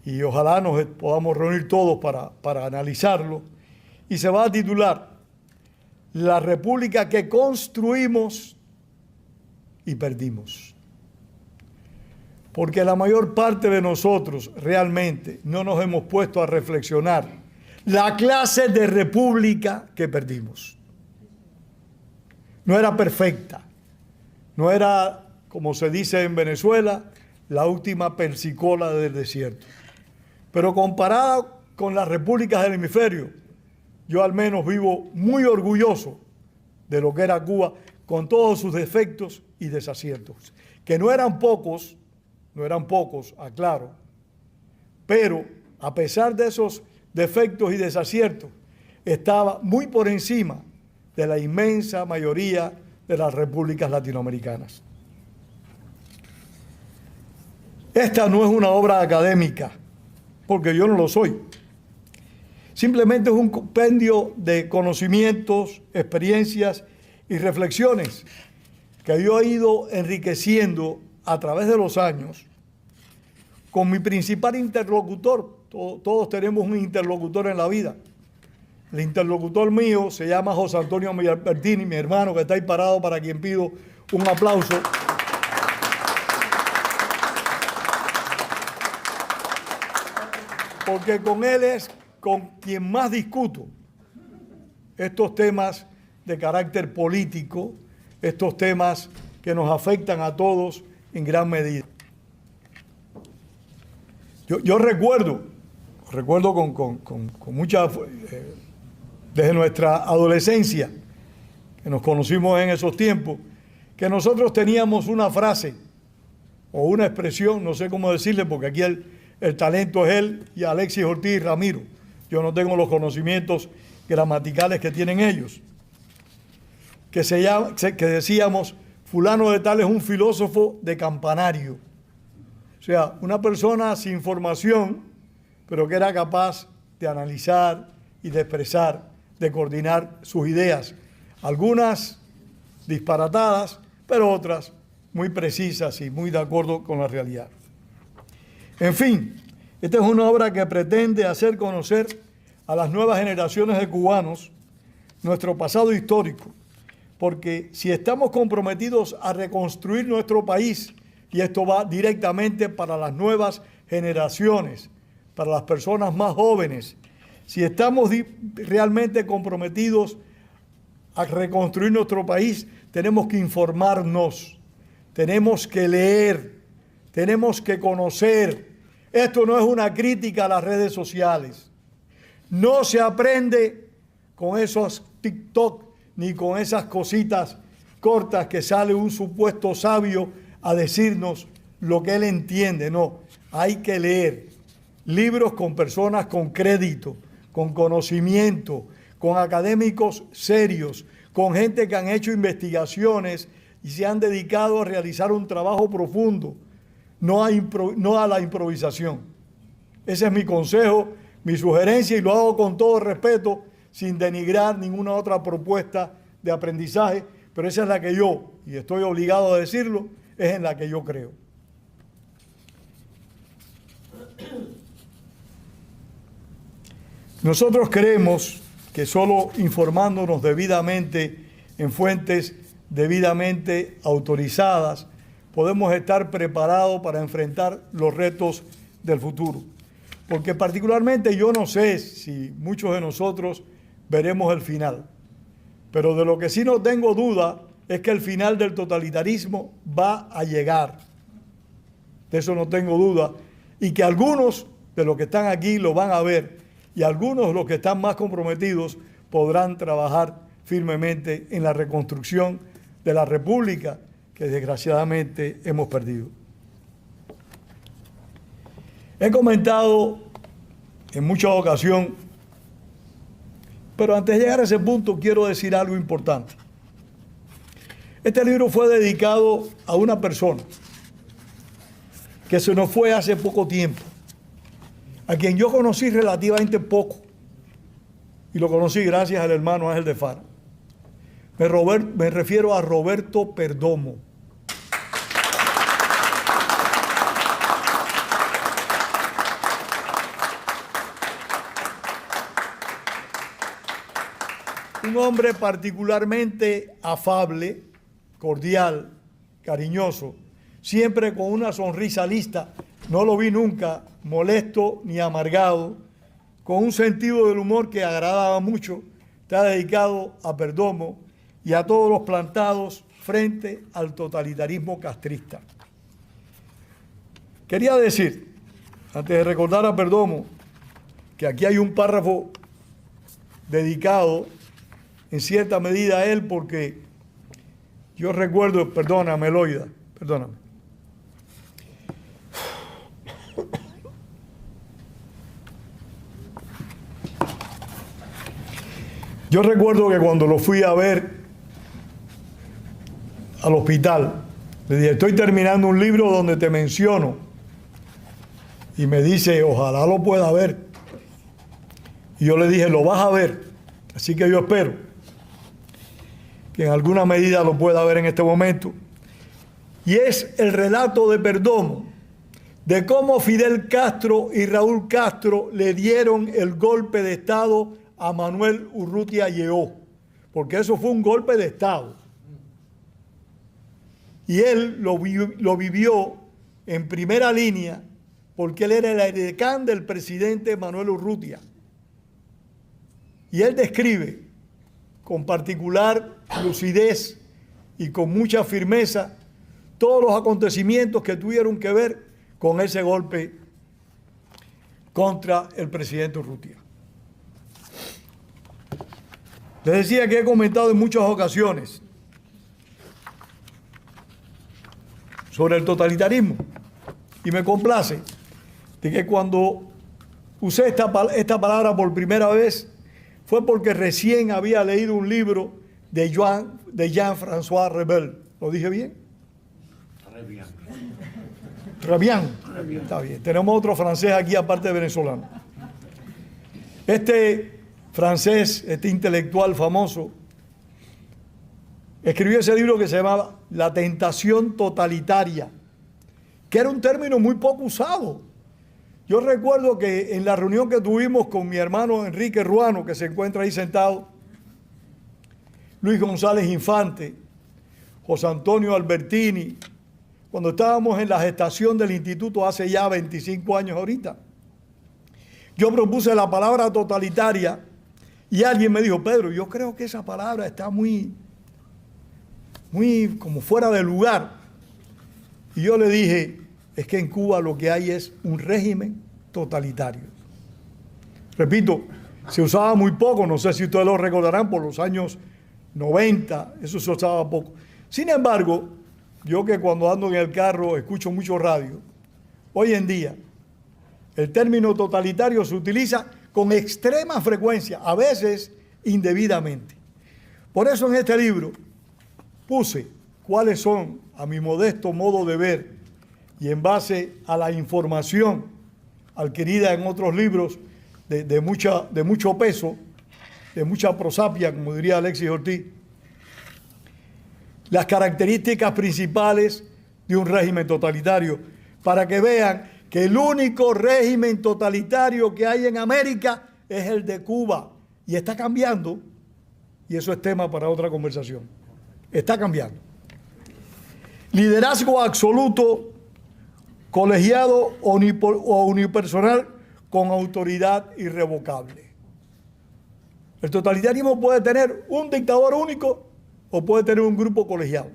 y ojalá nos podamos reunir todos para analizarlo, y se va a titular La República que construimos y perdimos. Porque la mayor parte de nosotros realmente no nos hemos puesto a reflexionar la clase de república que perdimos. No era perfecta, no era, como se dice en Venezuela, la última persicola del desierto. Pero comparada con las repúblicas del hemisferio, yo al menos vivo muy orgulloso de lo que era Cuba, con todos sus defectos y desaciertos, que no eran pocos, aclaro, pero a pesar de esos defectos y desaciertos, estaba muy por encima de la inmensa mayoría de las repúblicas latinoamericanas. Esta no es una obra académica, porque yo no lo soy. Simplemente es un compendio de conocimientos, experiencias y reflexiones que yo he ido enriqueciendo a través de los años con mi principal interlocutor. Todos tenemos un interlocutor en la vida. El interlocutor mío se llama José Antonio Albertini, mi hermano que está ahí parado, para quien pido un aplauso. porque con él es con quien más discuto estos temas de carácter político, estos temas que nos afectan a todos en gran medida. Yo recuerdo con mucha, desde nuestra adolescencia, que nos conocimos en esos tiempos, que nosotros teníamos una frase o una expresión, no sé cómo decirle, porque aquí el talento es él y Alexis Ortiz y Ramiro. Yo no tengo los conocimientos gramaticales que tienen ellos. Que decíamos, fulano de tal es un filósofo de campanario. O sea, una persona sin formación, pero que era capaz de analizar y de expresar, de coordinar sus ideas. Algunas disparatadas, pero otras muy precisas y muy de acuerdo con la realidad. En fin, esta es una obra que pretende hacer conocer a las nuevas generaciones de cubanos nuestro pasado histórico, porque si estamos comprometidos a reconstruir nuestro país, y esto va directamente para las nuevas generaciones, para las personas más jóvenes, si estamos realmente comprometidos a reconstruir nuestro país, tenemos que informarnos, tenemos que leer, tenemos que conocer. Esto no es una crítica a las redes sociales. No se aprende con esos TikTok ni con esas cositas cortas que sale un supuesto sabio a decirnos lo que él entiende. No, hay que leer libros con personas con crédito, con conocimiento, con académicos serios, con gente que han hecho investigaciones y se han dedicado a realizar un trabajo profundo, no a la improvisación. Ese es mi consejo, mi sugerencia, y lo hago con todo respeto, sin denigrar ninguna otra propuesta de aprendizaje, pero esa es la que yo, y estoy obligado a decirlo, es en la que yo creo. Nosotros creemos que solo informándonos debidamente en fuentes debidamente autorizadas podemos estar preparados para enfrentar los retos del futuro. Porque particularmente yo no sé si muchos de nosotros veremos el final, pero de lo que sí no tengo duda es que el final del totalitarismo va a llegar. De eso no tengo duda. Y que algunos de los que están aquí lo van a ver, y algunos de los que están más comprometidos podrán trabajar firmemente en la reconstrucción de la República que desgraciadamente hemos perdido. He comentado en muchas ocasiones, pero antes de llegar a ese punto quiero decir algo importante. Este libro fue dedicado a una persona que se nos fue hace poco tiempo, a quien yo conocí relativamente poco, y lo conocí gracias al hermano Ángel de Fara. Me refiero a Roberto Perdomo. Un hombre particularmente afable, cordial, cariñoso, siempre con una sonrisa lista. No lo vi nunca molesto ni amargado, con un sentido del humor que agradaba mucho. Está dedicado a Perdomo y a todos los plantados frente al totalitarismo castrista. Quería decir, antes de recordar a Perdomo, que aquí hay un párrafo dedicado en cierta medida a él, porque yo recuerdo, perdóname, Eloida, perdóname. Yo recuerdo que cuando lo fui a ver al hospital, le dije, estoy terminando un libro donde te menciono. Y me dice, ojalá lo pueda ver. Y yo le dije, lo vas a ver. Así que yo espero que en alguna medida lo pueda ver en este momento. Y es el relato de Perdomo, de cómo Fidel Castro y Raúl Castro le dieron el golpe de Estado a Manuel Urrutia Lleó, porque eso fue un golpe de Estado. Y él lo vivió en primera línea porque él era el edecán del presidente Manuel Urrutia. Y él describe con particular lucidez y con mucha firmeza todos los acontecimientos que tuvieron que ver con ese golpe contra el presidente Urrutia. Les decía que he comentado en muchas ocasiones sobre el totalitarismo y me complace de que cuando usé esta palabra por primera vez fue porque recién había leído un libro de Jean-François Rebel. ¿Lo dije bien? Rebian. Está bien. Tenemos otro francés aquí aparte de venezolano. Este francés, este intelectual famoso, escribió ese libro que se llamaba La tentación totalitaria, que era un término muy poco usado. Yo recuerdo que en la reunión que tuvimos con mi hermano Enrique Ruano, que se encuentra ahí sentado, Luis González Infante, José Antonio Albertini, cuando estábamos en la gestación del instituto hace ya 25 años ahorita, yo propuse la palabra totalitaria y alguien me dijo, Pedro, yo creo que esa palabra está muy como fuera de lugar. Y yo le dije, es que en Cuba lo que hay es un régimen totalitario. Repito, se usaba muy poco, no sé si ustedes lo recordarán, por los años 90, eso se usaba poco. Sin embargo, yo que cuando ando en el carro escucho mucho radio, hoy en día el término totalitario se utiliza con extrema frecuencia, a veces indebidamente. Por eso en este libro puse cuáles son, a mi modesto modo de ver, y en base a la información adquirida en otros libros de mucho peso, de mucha prosapia, como diría Alexis Ortiz, las características principales de un régimen totalitario, para que vean que el único régimen totalitario que hay en América es el de Cuba, y está cambiando, y eso es tema para otra conversación. Está cambiando. Liderazgo absoluto, colegiado o unipersonal con autoridad irrevocable. El totalitarismo puede tener un dictador único o puede tener un grupo colegiado.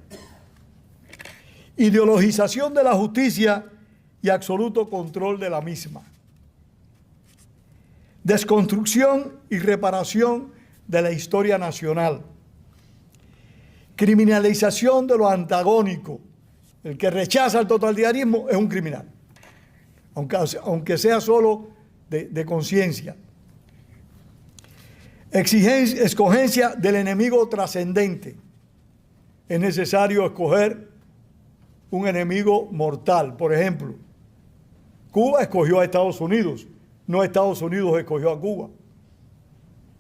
Ideologización de la justicia y absoluto control de la misma. Desconstrucción y reparación de la historia nacional. Criminalización de lo antagónico. El que rechaza el totalitarismo es un criminal, aunque sea solo de conciencia. Escogencia del enemigo trascendente. Es necesario escoger un enemigo mortal. Por ejemplo, Cuba escogió a Estados Unidos, no Estados Unidos escogió a Cuba.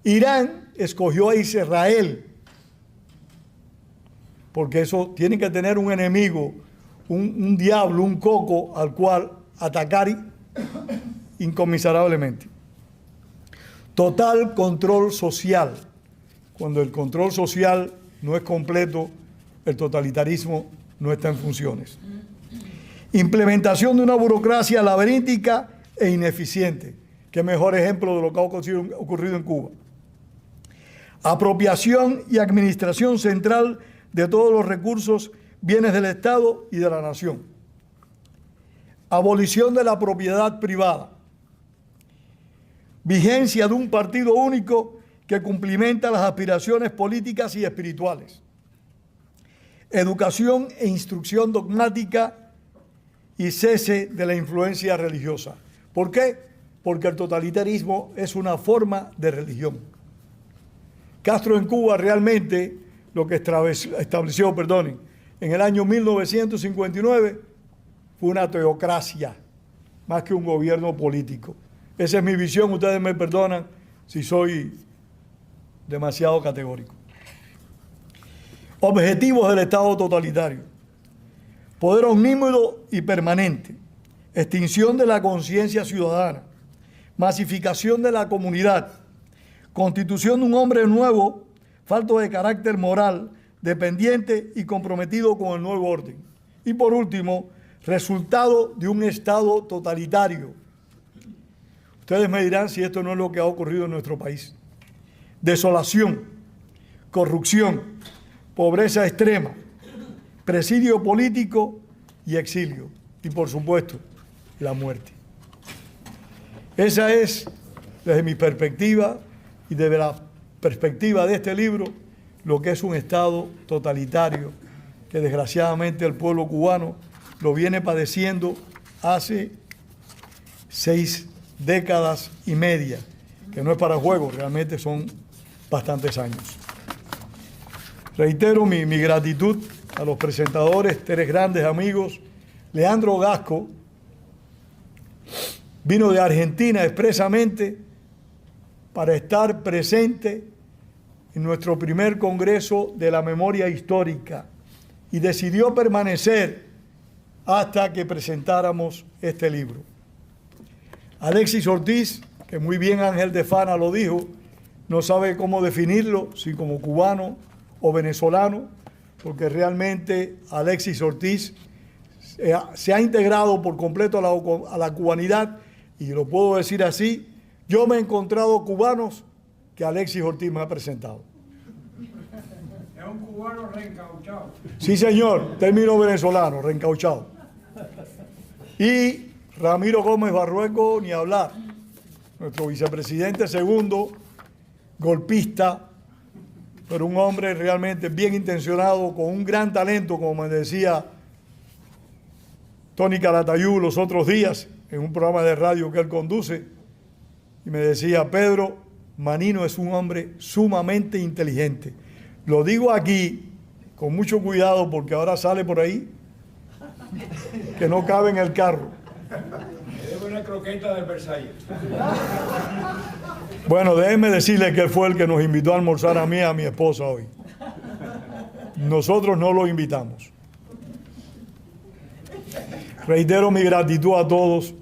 Irán escogió a Israel, porque eso tiene que tener un enemigo, un diablo, un coco al cual atacar incomiserablemente. Total control social. Cuando el control social no es completo, el totalitarismo no está en funciones. Implementación de una burocracia laberíntica e ineficiente. Qué mejor ejemplo de lo que ha ocurrido en Cuba. Apropiación y administración central de todos los recursos, bienes del Estado y de la nación. Abolición de la propiedad privada. Vigencia de un partido único que cumplimenta las aspiraciones políticas y espirituales. Educación e instrucción dogmática y cese de la influencia religiosa. ¿Por qué? Porque el totalitarismo es una forma de religión. Castro en Cuba realmente lo que estableció, en el año 1959 fue una teocracia, más que un gobierno político. Esa es mi visión, ustedes me perdonan si soy demasiado categórico. Objetivos del Estado totalitario. Poder omnímodo y permanente. Extinción de la conciencia ciudadana. Masificación de la comunidad. Constitución de un hombre nuevo, falto de carácter moral, dependiente y comprometido con el nuevo orden. Y por último, resultado de un Estado totalitario. Ustedes me dirán si esto no es lo que ha ocurrido en nuestro país. Desolación, corrupción, pobreza extrema, presidio político y exilio. Y por supuesto, la muerte. Esa es, desde mi perspectiva y desde la perspectiva de este libro, lo que es un Estado totalitario que desgraciadamente el pueblo cubano lo viene padeciendo hace 6 décadas y media, que no es para juego, realmente son bastantes años. Reitero mi gratitud a los presentadores, 3 grandes amigos. Leandro Gasco vino de Argentina expresamente para estar presente en nuestro primer Congreso de la Memoria Histórica y decidió permanecer hasta que presentáramos este libro. Alexis Ortiz, que muy bien Ángel de Fana lo dijo, no sabe cómo definirlo, si como cubano o venezolano, porque realmente Alexis Ortiz se ha integrado por completo a la cubanidad, y lo puedo decir así, yo me he encontrado cubanos que Alexis Ortiz me ha presentado. Es un cubano reencauchado. Sí, señor, término venezolano, reencauchado. Y Ramiro Gómez Barrueco, ni hablar, nuestro vicepresidente segundo, golpista, pero un hombre realmente bien intencionado, con un gran talento, como me decía Tony Calatayud los otros días, en un programa de radio que él conduce, y me decía, Pedro, Manino es un hombre sumamente inteligente. Lo digo aquí con mucho cuidado porque ahora sale por ahí que no cabe en el carro. Es una croqueta de Versalles. Bueno, déjenme decirle que él fue el que nos invitó a almorzar a mí y a mi esposa hoy. Nosotros no lo invitamos. Reitero mi gratitud a todos.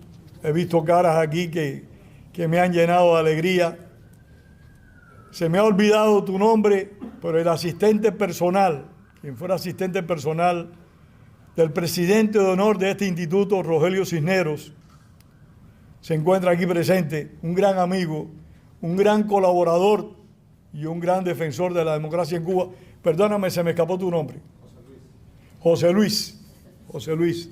He visto caras aquí que me han llenado de alegría. Se me ha olvidado tu nombre, pero el asistente personal, quien fuera asistente personal del presidente de honor de este instituto, Rogelio Cisneros, se encuentra aquí presente, un gran amigo, un gran colaborador y un gran defensor de la democracia en Cuba. Perdóname, se me escapó tu nombre. José Luis. José Luis.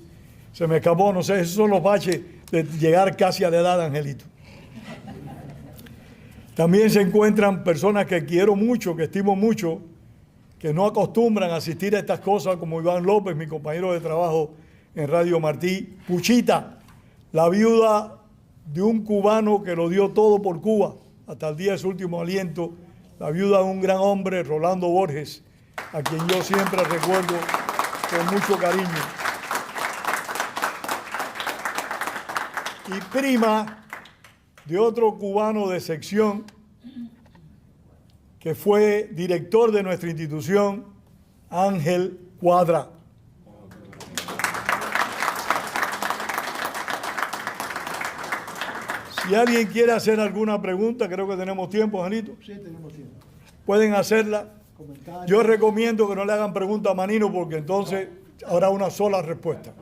Se me escapó, no sé, esos son los baches de llegar casi a la edad, Angelito. También se encuentran personas que quiero mucho, que estimo mucho, que no acostumbran a asistir a estas cosas, como Iván López, mi compañero de trabajo en Radio Martí. Puchita, la viuda de un cubano que lo dio todo por Cuba, hasta el día de su último aliento, la viuda de un gran hombre, Rolando Borges, a quien yo siempre recuerdo con mucho cariño. Y prima de otro cubano de sección que fue director de nuestra institución, Ángel Cuadra. Si alguien quiere hacer alguna pregunta, creo que tenemos tiempo, Angelito. Sí, tenemos tiempo. Pueden hacerla. Comentarios. Yo recomiendo que no le hagan pregunta a Manino porque entonces habrá una sola respuesta.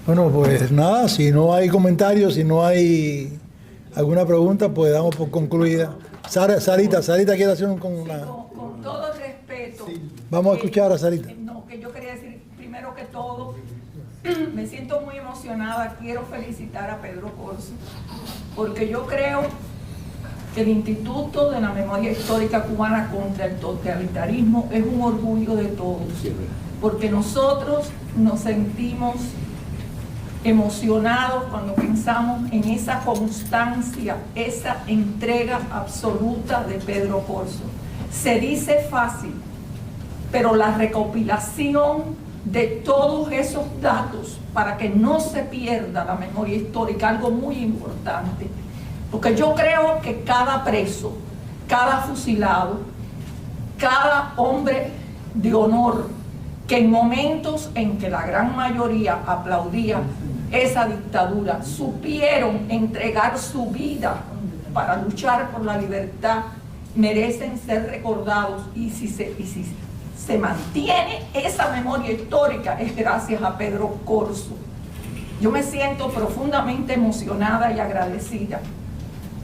Bueno, pues nada, si no hay comentarios, si no hay alguna pregunta, pues damos por concluida. Sarita quiere hacer una... Con todo respeto. Vamos a escuchar a Sarita. No, que yo quería decir, primero que todo, me siento muy emocionada. Quiero felicitar a Pedro Corso, porque yo creo que el Instituto de la Memoria Histórica Cubana contra el Totalitarismo es un orgullo de todos, porque nosotros nos sentimos emocionados cuando pensamos en esa constancia, esa entrega absoluta de Pedro Corso. Se dice fácil, pero la recopilación de todos esos datos para que no se pierda la memoria histórica, algo muy importante, porque yo creo que cada preso, cada fusilado, cada hombre de honor, que en momentos en que la gran mayoría aplaudía esa dictadura, supieron entregar su vida para luchar por la libertad merecen ser recordados, y si se mantiene esa memoria histórica es gracias a Pedro Corzo. Yo me siento profundamente emocionada y agradecida.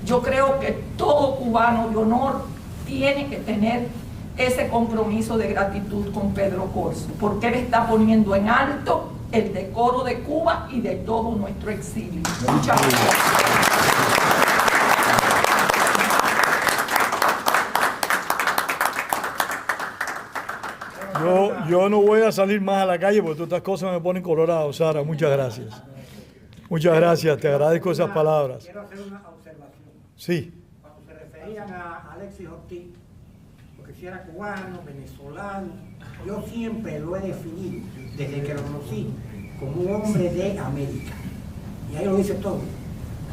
Yo creo que todo cubano de honor tiene que tener ese compromiso de gratitud con Pedro Corzo, porque él está poniendo en alto el decoro de Cuba y de todo nuestro exilio. Muchas gracias. Yo no voy a salir más a la calle porque todas estas cosas me ponen colorado, Sara. Muchas gracias. Muchas gracias, te agradezco esas palabras. Quiero hacer una observación. Sí. Cuando se referían a Alexis Ortiz, porque si era cubano, venezolano, yo siempre lo he definido, desde que lo conocí, como un hombre de América. Y ahí lo dice todo,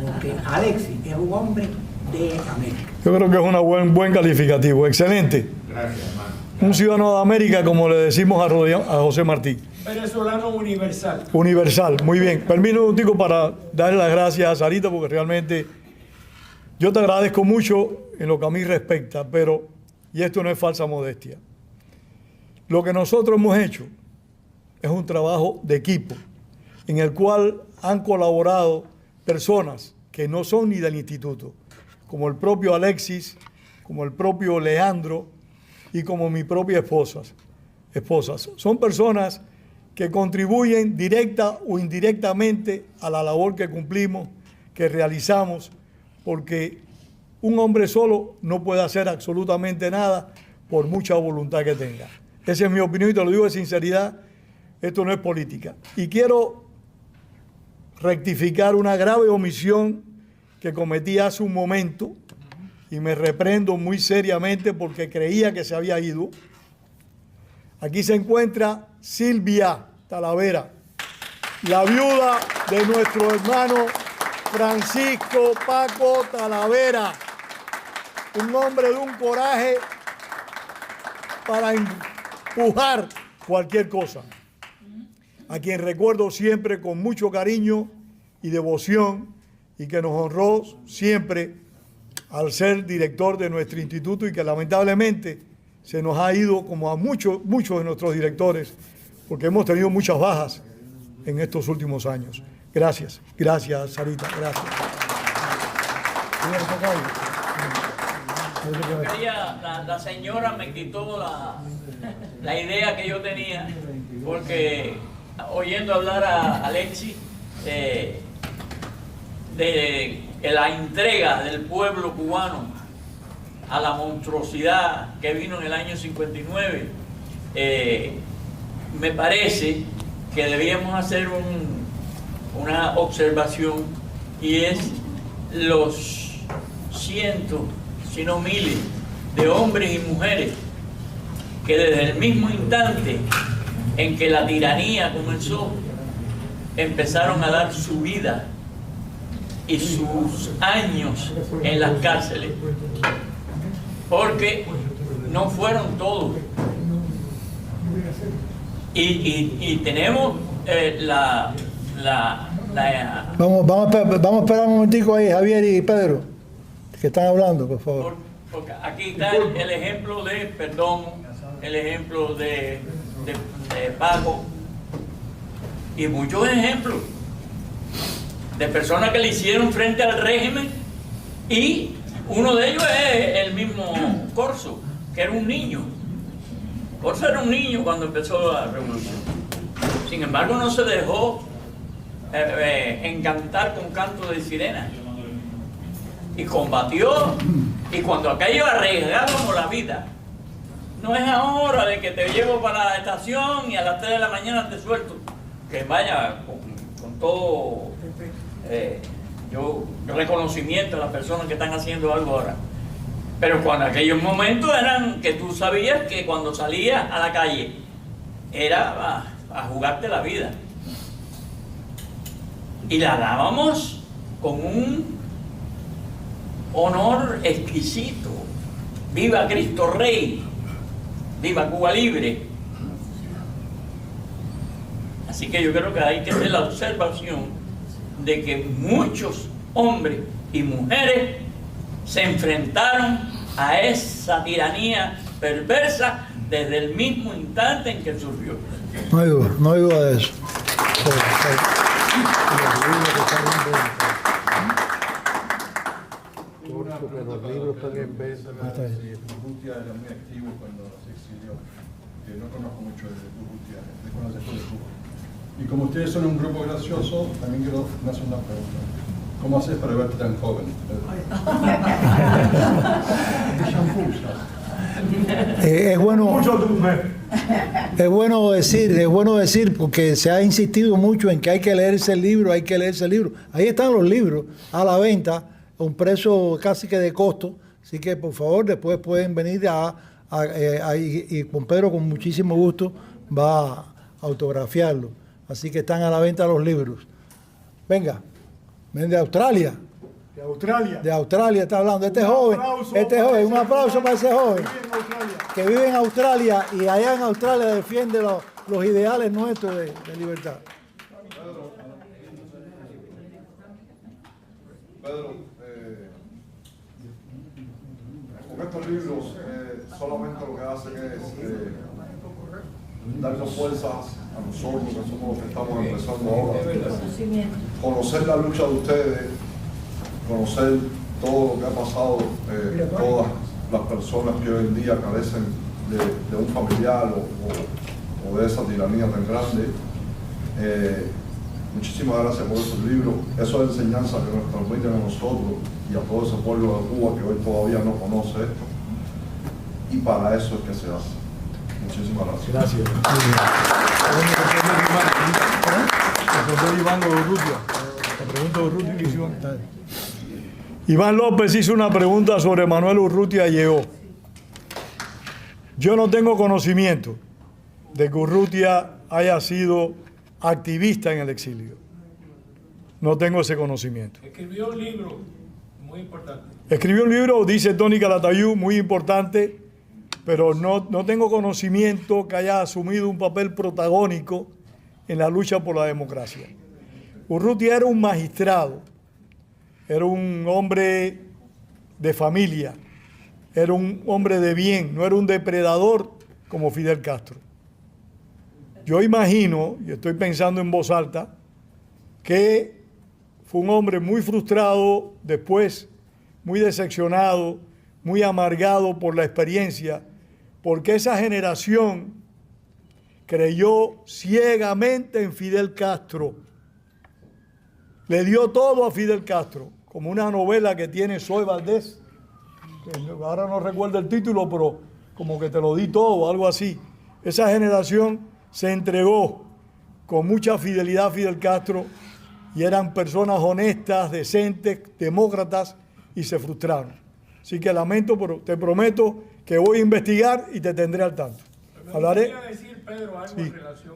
porque Alexis es un hombre de América. Yo creo que es un buen calificativo. Excelente. Gracias, hermano. Un ciudadano de América, como le decimos a José Martí. Venezolano universal. Universal, muy bien. Permítame un momentico para darle las gracias a Sarita, porque realmente yo te agradezco mucho en lo que a mí respecta, pero, y esto no es falsa modestia, lo que nosotros hemos hecho es un trabajo de equipo, en el cual han colaborado personas que no son ni del instituto, como el propio Alexis, como el propio Leandro y como mi propia esposas. Son personas que contribuyen directa o indirectamente a la labor que cumplimos, que realizamos, porque un hombre solo no puede hacer absolutamente nada por mucha voluntad que tenga. Esa es mi opinión y te lo digo de sinceridad, esto no es política. Y quiero rectificar una grave omisión que cometí hace un momento y me reprendo muy seriamente porque creía que se había ido. Aquí se encuentra Silvia Talavera, la viuda de nuestro hermano Francisco Paco Talavera, un hombre de un coraje para empujar cualquier cosa, a quien recuerdo siempre con mucho cariño y devoción y que nos honró siempre al ser director de nuestro instituto y que lamentablemente se nos ha ido como a muchos de nuestros directores, porque hemos tenido muchas bajas en estos últimos años. Gracias, Sarita, gracias. La señora me quitó la idea que yo tenía, porque oyendo hablar a Alexis de la entrega del pueblo cubano a la monstruosidad que vino en el año 59, me parece que debíamos hacer una observación, y es los cientos, si no miles, de hombres y mujeres que desde el mismo instante en que la tiranía comenzó, empezaron a dar su vida y sus años en las cárceles, porque no fueron todos. Y tenemos Vamos a esperar un momentico ahí, Javier y Pedro, que están hablando, por favor. Porque aquí está el ejemplo de Perdomo, el ejemplo de Paco, y muchos ejemplos de personas que le hicieron frente al régimen, y uno de ellos es el mismo Corzo, que era un niño. Corzo era un niño cuando empezó la revolución. Sin embargo, no se dejó encantar con canto de sirena, y combatió, y cuando aquello arriesgábamos la vida, no es ahora de que te llevo para la estación y a las 3 de la mañana te suelto, que vaya con todo reconocimiento a las personas que están haciendo algo ahora, pero cuando aquellos momentos eran que tú sabías que cuando salías a la calle era a jugarte la vida, y la dábamos con un honor exquisito. ¡Viva Cristo Rey! ¡Viva Cuba Libre! Así que yo creo que hay que hacer la observación de que muchos hombres y mujeres se enfrentaron a esa tiranía perversa desde el mismo instante en que surgió. No hay duda de eso. Los libros están en venta. Urrutia era muy activo cuando se exilió. No conozco mucho de Urrutia, después de Cuba. Y como ustedes son un grupo gracioso, también quiero hacer una pregunta. ¿Cómo haces para verte tan joven? ¿Qué shampoo usas? Es bueno decir, porque se ha insistido mucho en que hay que leerse el libro, Ahí están los libros a la venta, a un precio casi que de costo. Así que, por favor, después pueden venir y con Pedro, con muchísimo gusto, va a autografiarlo. Así que están a la venta los libros. Venga, ven de Australia. De Australia está hablando. Este joven, un aplauso para ese joven que vive en Australia y allá en Australia defiende los ideales nuestros de libertad. Pedro, con estos libros solamente lo que hacen es darnos fuerzas a nosotros, que somos los que estamos empezando ahora, conocer la lucha de ustedes, conocer todo lo que ha pasado, todas las personas que hoy en día carecen de un familiar o de esa tiranía tan grande. Muchísimas gracias por esos libros. Eso es enseñanza que nos transmiten a nosotros y a todo ese pueblo de Cuba que hoy todavía no conoce esto. Y para eso es que se hace. Muchísimas gracias. Gracias. Iván López hizo una pregunta sobre Manuel Urrutia Lleó. Yo no tengo conocimiento de que Urrutia haya sido activista en el exilio. No tengo ese conocimiento. Escribió un libro muy importante. Escribió un libro, dice Tony Calatayud, muy importante, pero no tengo conocimiento que haya asumido un papel protagónico en la lucha por la democracia. Urrutia era un magistrado, era un hombre de familia, era un hombre de bien, no era un depredador como Fidel Castro. Yo imagino, y estoy pensando en voz alta, que fue un hombre muy frustrado después, muy decepcionado, muy amargado por la experiencia, porque esa generación creyó ciegamente en Fidel Castro. Le dio todo a Fidel Castro, como una novela que tiene Zoe Valdés, que ahora no recuerdo el título, pero como que te lo di todo, algo así. Esa generación se entregó con mucha fidelidad a Fidel Castro y eran personas honestas, decentes, demócratas, y se frustraron. Así que lamento, pero te prometo que voy a investigar y te tendré al tanto. Hablaré. Me gustaría decir, Pedro, algo en relación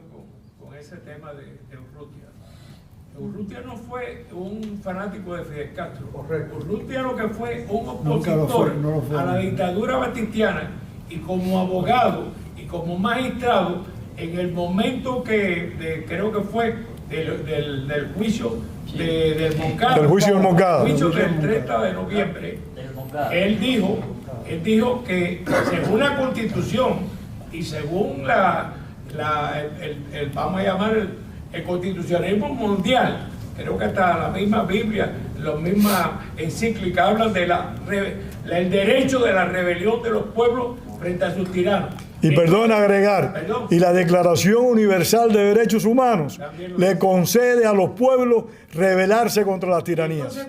con ese tema de Urrutia. Urrutia no fue un fanático de Fidel Castro. Correcto. Urrutia lo que fue un opositor a la dictadura batistiana, y como abogado y como magistrado, en el momento creo que fue del juicio del Moncada. Del juicio del Moncada. El juicio del 30 de noviembre. Él dijo que según la Constitución y según vamos a llamar el constitucionalismo mundial, creo que hasta la misma Biblia, las mismas encíclicas hablan de el derecho de la rebelión de los pueblos frente a sus tiranos. Y perdón agregar, y la Declaración Universal de Derechos Humanos le concede a los pueblos rebelarse contra las tiranías. Entonces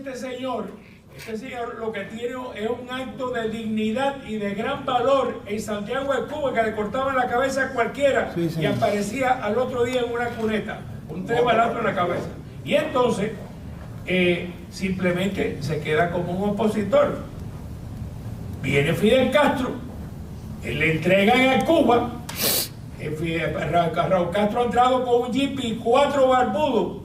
este señor lo que tiene es un acto de dignidad y de gran valor en Santiago de Cuba, que le cortaban la cabeza a cualquiera y aparecía al otro día en una cuneta, un balazo en la cabeza. Y entonces simplemente se queda como un opositor. Viene Fidel Castro, le entregan a Cuba. Raúl Castro ha entrado con un jeep y 4 barbudos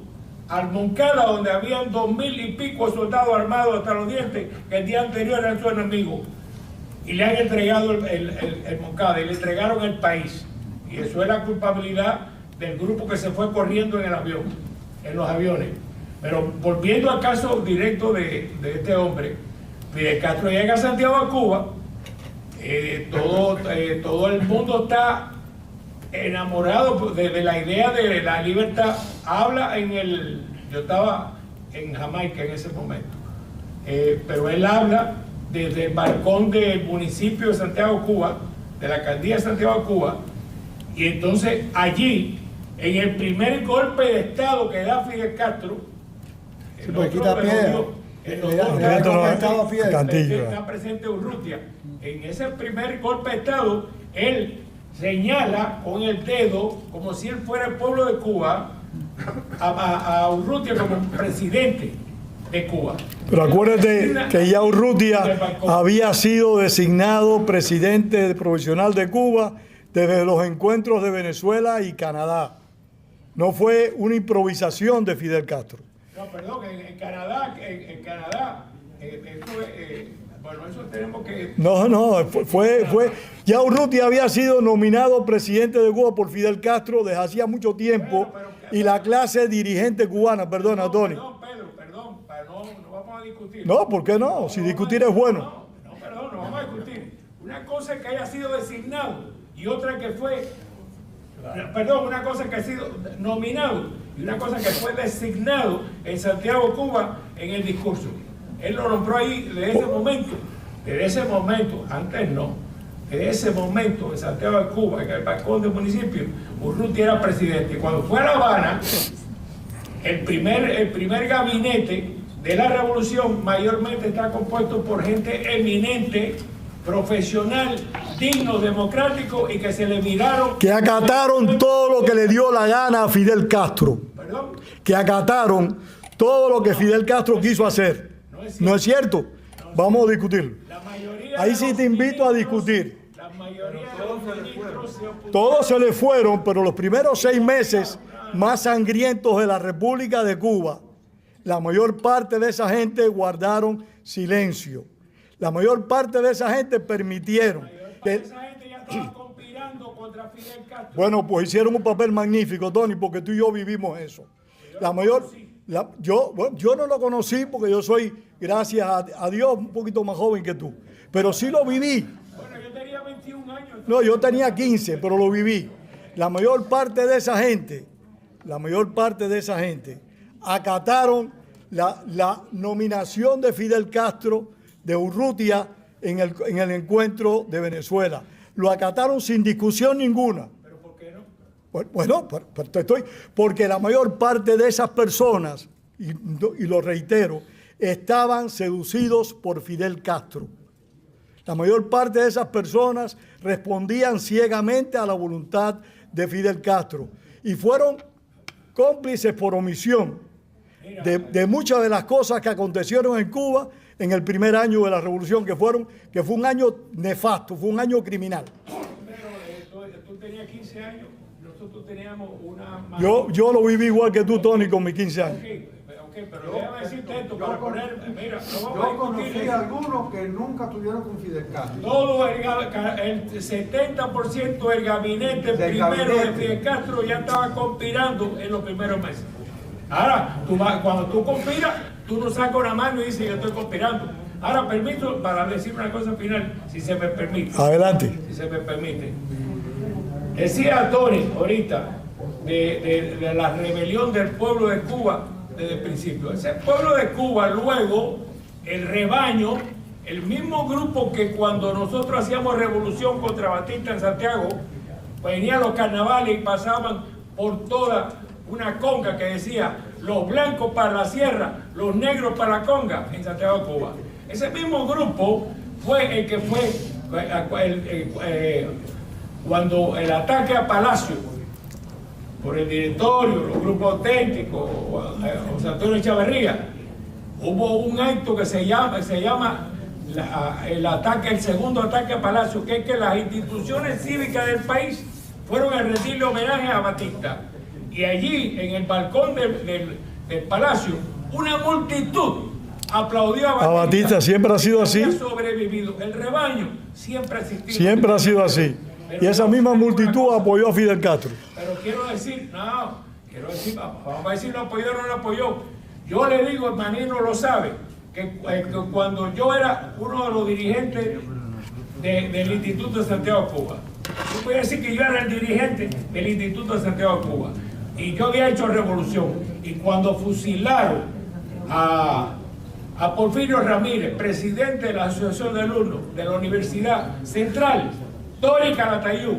al Moncada, donde habían 2000 y pico soldados armados hasta los dientes, que el día anterior eran su enemigo, y le han entregado el Moncada, y le entregaron el país. Y eso es la culpabilidad del grupo que se fue corriendo en el avión, en los aviones. Pero volviendo al caso directo de este hombre, Fidel Castro llega a Santiago de Cuba, todo el mundo está enamorado de la idea de la libertad. Yo estaba en Jamaica en ese momento, pero él habla desde el balcón del municipio de Santiago de Cuba, de la alcaldía de Santiago de Cuba, y entonces allí, en el primer golpe de Estado que da Fidel Castro, está presente Urrutia. En ese primer golpe de Estado, él señala con el dedo, como si él fuera el pueblo de Cuba, a Urrutia como presidente de Cuba. Pero acuérdate que ya Urrutia había sido designado presidente provisional de Cuba desde los encuentros de Venezuela y Canadá. No fue una improvisación de Fidel Castro. No, perdón, en Canadá, bueno, eso tenemos que... No, fue ya Urrutia había sido nominado presidente de Cuba por Fidel Castro desde hacía mucho tiempo, y la clase dirigente cubana, perdona, Tony. No, Pedro, perdón, no vamos a discutir. No, ¿por qué no? Si discutir es bueno. Perdón, no vamos a discutir. Una cosa es que haya sido designado y otra que fue... Perdón, una cosa que ha sido nominado y una cosa que fue designado en Santiago de Cuba en el discurso. Él lo nombró ahí desde ese momento, antes no, desde ese momento en Santiago de Cuba, en el balcón del municipio, Urrutia era presidente. Y cuando fue a La Habana, el primer gabinete de la revolución mayormente está compuesto por gente eminente, profesional, digno, democrático, y que se le miraron... Que acataron todo lo que le dio la gana a Fidel Castro. ¿Perdón? Que acataron todo lo que Fidel Castro quiso hacer. ¿No es cierto? Vamos a discutirlo. Ahí sí te invito a discutir. La mayoría de los ministros se opusieron. Todos se le fueron, pero los primeros 6 meses más sangrientos de la República de Cuba, la mayor parte de esa gente guardaron silencio. La mayor parte de esa gente permitieron que... Esa gente ya estaba conspirando contra Fidel Castro. Bueno, pues hicieron un papel magnífico, Tony, porque tú y yo vivimos eso. Yo no lo conocí porque yo soy, gracias a Dios, un poquito más joven que tú. Pero sí lo viví. Bueno, yo tenía 21 años. No, yo tenía 15, pero lo viví. La mayor parte de esa gente acataron la nominación de Fidel Castro, de Urrutia, en el encuentro de Venezuela. Lo acataron sin discusión ninguna. ¿Pero por qué no? Bueno, porque la mayor parte de esas personas, y lo reitero, estaban seducidos por Fidel Castro. La mayor parte de esas personas respondían ciegamente a la voluntad de Fidel Castro y fueron cómplices por omisión de muchas de las cosas que acontecieron en Cuba en el primer año de la revolución, que fue un año nefasto, fue un año criminal. Pero tú tenías 15 años, nosotros teníamos una... Yo lo viví igual que tú, Tony, con mis 15 años. Ok, pero déjame decirte esto para poner... Mira, yo conocí a algunos que nunca tuvieron con Fidel Castro. Todo el 70% del gabinete primero de Fidel Castro ya estaba conspirando en los primeros meses. Ahora, cuando tú conspiras, tú no sacas una mano y dices yo estoy conspirando. Ahora, permito, para decir una cosa final, si se me permite. Adelante. Si se me permite. Decía Tony ahorita de la rebelión del pueblo de Cuba desde el principio. Ese pueblo de Cuba, luego, el rebaño, el mismo grupo que cuando nosotros hacíamos revolución contra Batista en Santiago, venían los carnavales y pasaban por toda una conga que decía los blancos para la sierra, los negros para la conga en Santiago de Cuba. Ese mismo grupo fue el que fue cuando el ataque a Palacio por el directorio, los grupos auténticos, José Antonio Echeverría, hubo un acto que se llama el segundo ataque a Palacio, que es que las instituciones cívicas del país fueron a rendirle homenaje a Batista. Y allí, en el balcón del Palacio, una multitud aplaudió a Batista. A Batista siempre ha sido así. Ha sobrevivido. El rebaño siempre ha existido. Siempre ha sido así. Y esa misma multitud apoyó a Fidel Castro. Pero quiero decir, vamos a decir lo apoyó o no lo apoyó. Yo le digo, el Manino lo sabe, que cuando yo era uno de los dirigentes del Instituto de Santiago de Cuba. Yo voy a decir que yo era el dirigente del Instituto de Santiago de Cuba. Y yo había hecho revolución. Y cuando fusilaron a Porfirio Ramírez, presidente de la Asociación de Alumnos de la Universidad Central, Tori Calatayud,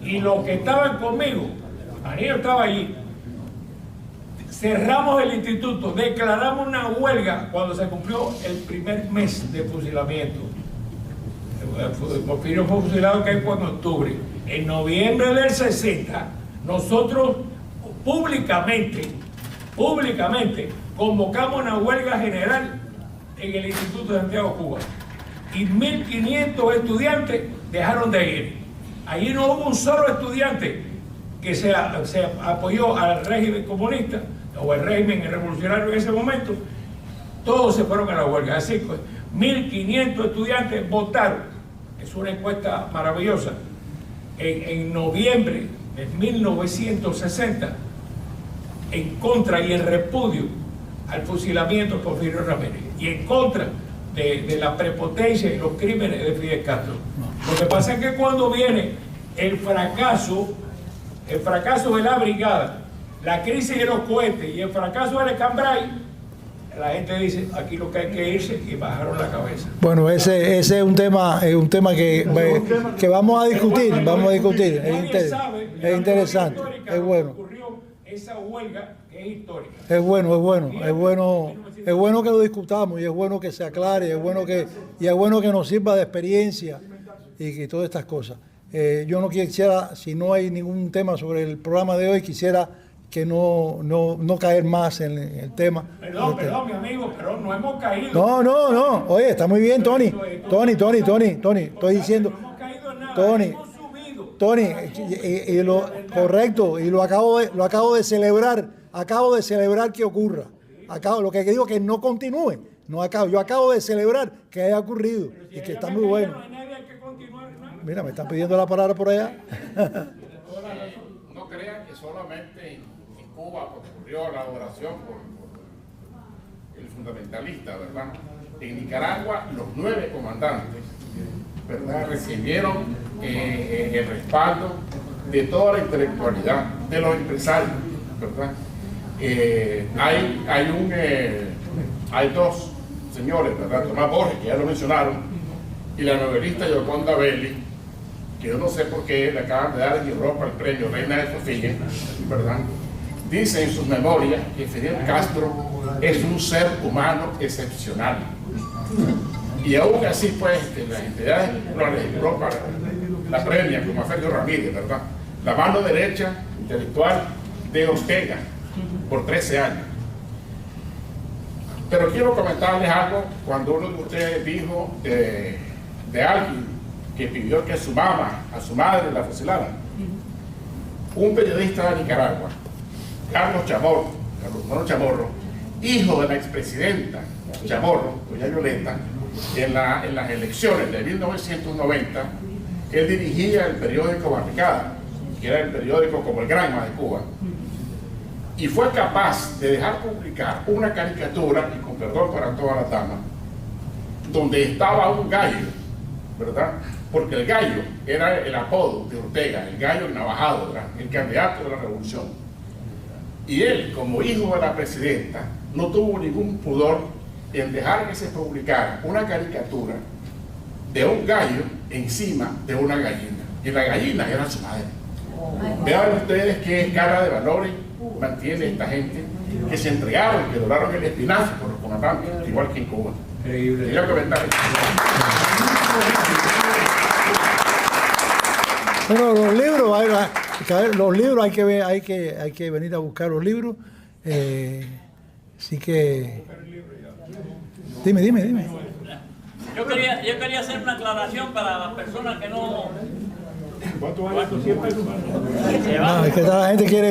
y los que estaban conmigo, María estaba allí, cerramos el instituto, declaramos una huelga cuando se cumplió el primer mes de fusilamiento. Porfirio fue fusilado que fue en octubre. En noviembre del 60, nosotros públicamente convocamos una huelga general en el Instituto de Santiago de Cuba. Y 1.500 estudiantes dejaron de ir. Allí no hubo un solo estudiante que se apoyó al régimen comunista o al régimen revolucionario en ese momento. Todos se fueron a la huelga. Así que 1.500 estudiantes votaron. Es una encuesta maravillosa. En noviembre de 1960, en contra y en repudio al fusilamiento de Porfirio Ramírez y en contra de la prepotencia y los crímenes de Fidel Castro. Lo que pasa es que cuando viene el fracaso de la brigada, la crisis de los cohetes y el fracaso del Cambrai, la gente dice, aquí lo que hay que irse, y bajaron la cabeza. Bueno, ese es un tema que vamos a discutir, es interesante, es bueno. Esa huelga que es histórica. Es bueno que lo discutamos y es bueno que se aclare, y es bueno que nos sirva de experiencia y que todas estas cosas. Yo no quisiera, si no hay ningún tema sobre el programa de hoy, quisiera que no caer más en el tema. Perdón, mi amigo, pero no hemos caído. No. Oye, está muy bien, Tony. Estoy diciendo. No hemos caído en nada. Tony, y lo correcto, y lo acabo de celebrar. Acabo de celebrar que ocurra. Lo que digo que no continúe. Yo acabo de celebrar que haya ocurrido y que está muy bueno. Mira, me están pidiendo la palabra por allá. No crean que solamente en Cuba ocurrió la adoración por el fundamentalista, ¿verdad? En Nicaragua, los 9 comandantes, ¿verdad?, recibieron el respaldo de toda la intelectualidad, de los empresarios, ¿verdad? Hay 2 señores, ¿verdad? Tomás Borges, que ya lo mencionaron, y la novelista Gioconda Belli, que yo no sé por qué le acaban de dar en Europa el premio Reina de Sofía, ¿verdad? Dice en sus memorias que Fidel Castro es un ser humano excepcional. Y aún así, pues, las entidades culturales de Europa la premian, como a Ferdio Ramírez, ¿verdad? La mano derecha intelectual de Ortega, por 13 años. Pero quiero comentarles algo cuando uno de ustedes dijo de alguien que pidió que a su madre la fusilaran. Un periodista de Nicaragua, Carlos Chamorro, hijo de la expresidenta Chamorro, doña Violeta, en las elecciones de 1990, él dirigía el periódico Barricada, que era el periódico como el Granma de Cuba, y fue capaz de dejar publicar una caricatura, y con perdón para todas las damas, donde estaba un gallo, ¿verdad? Porque el gallo era el apodo de Ortega, el gallo navajado, ¿verdad?, el candidato de la revolución. Y él, como hijo de la presidenta, no tuvo ningún pudor en dejar que se publicara una caricatura de un gallo encima de una gallina. Y la gallina era su madre. Vean ustedes qué escala de valores mantiene esta gente que se entregaron, que doraron el espinazo por los comandantes, igual que en Cuba. Quería comentar eso. Bueno, los libros hay que venir a buscar los libros. Así que dime. Yo quería hacer una aclaración para las personas que no. ¿Cuánto vale? 100 pesos. No, es que la gente quiere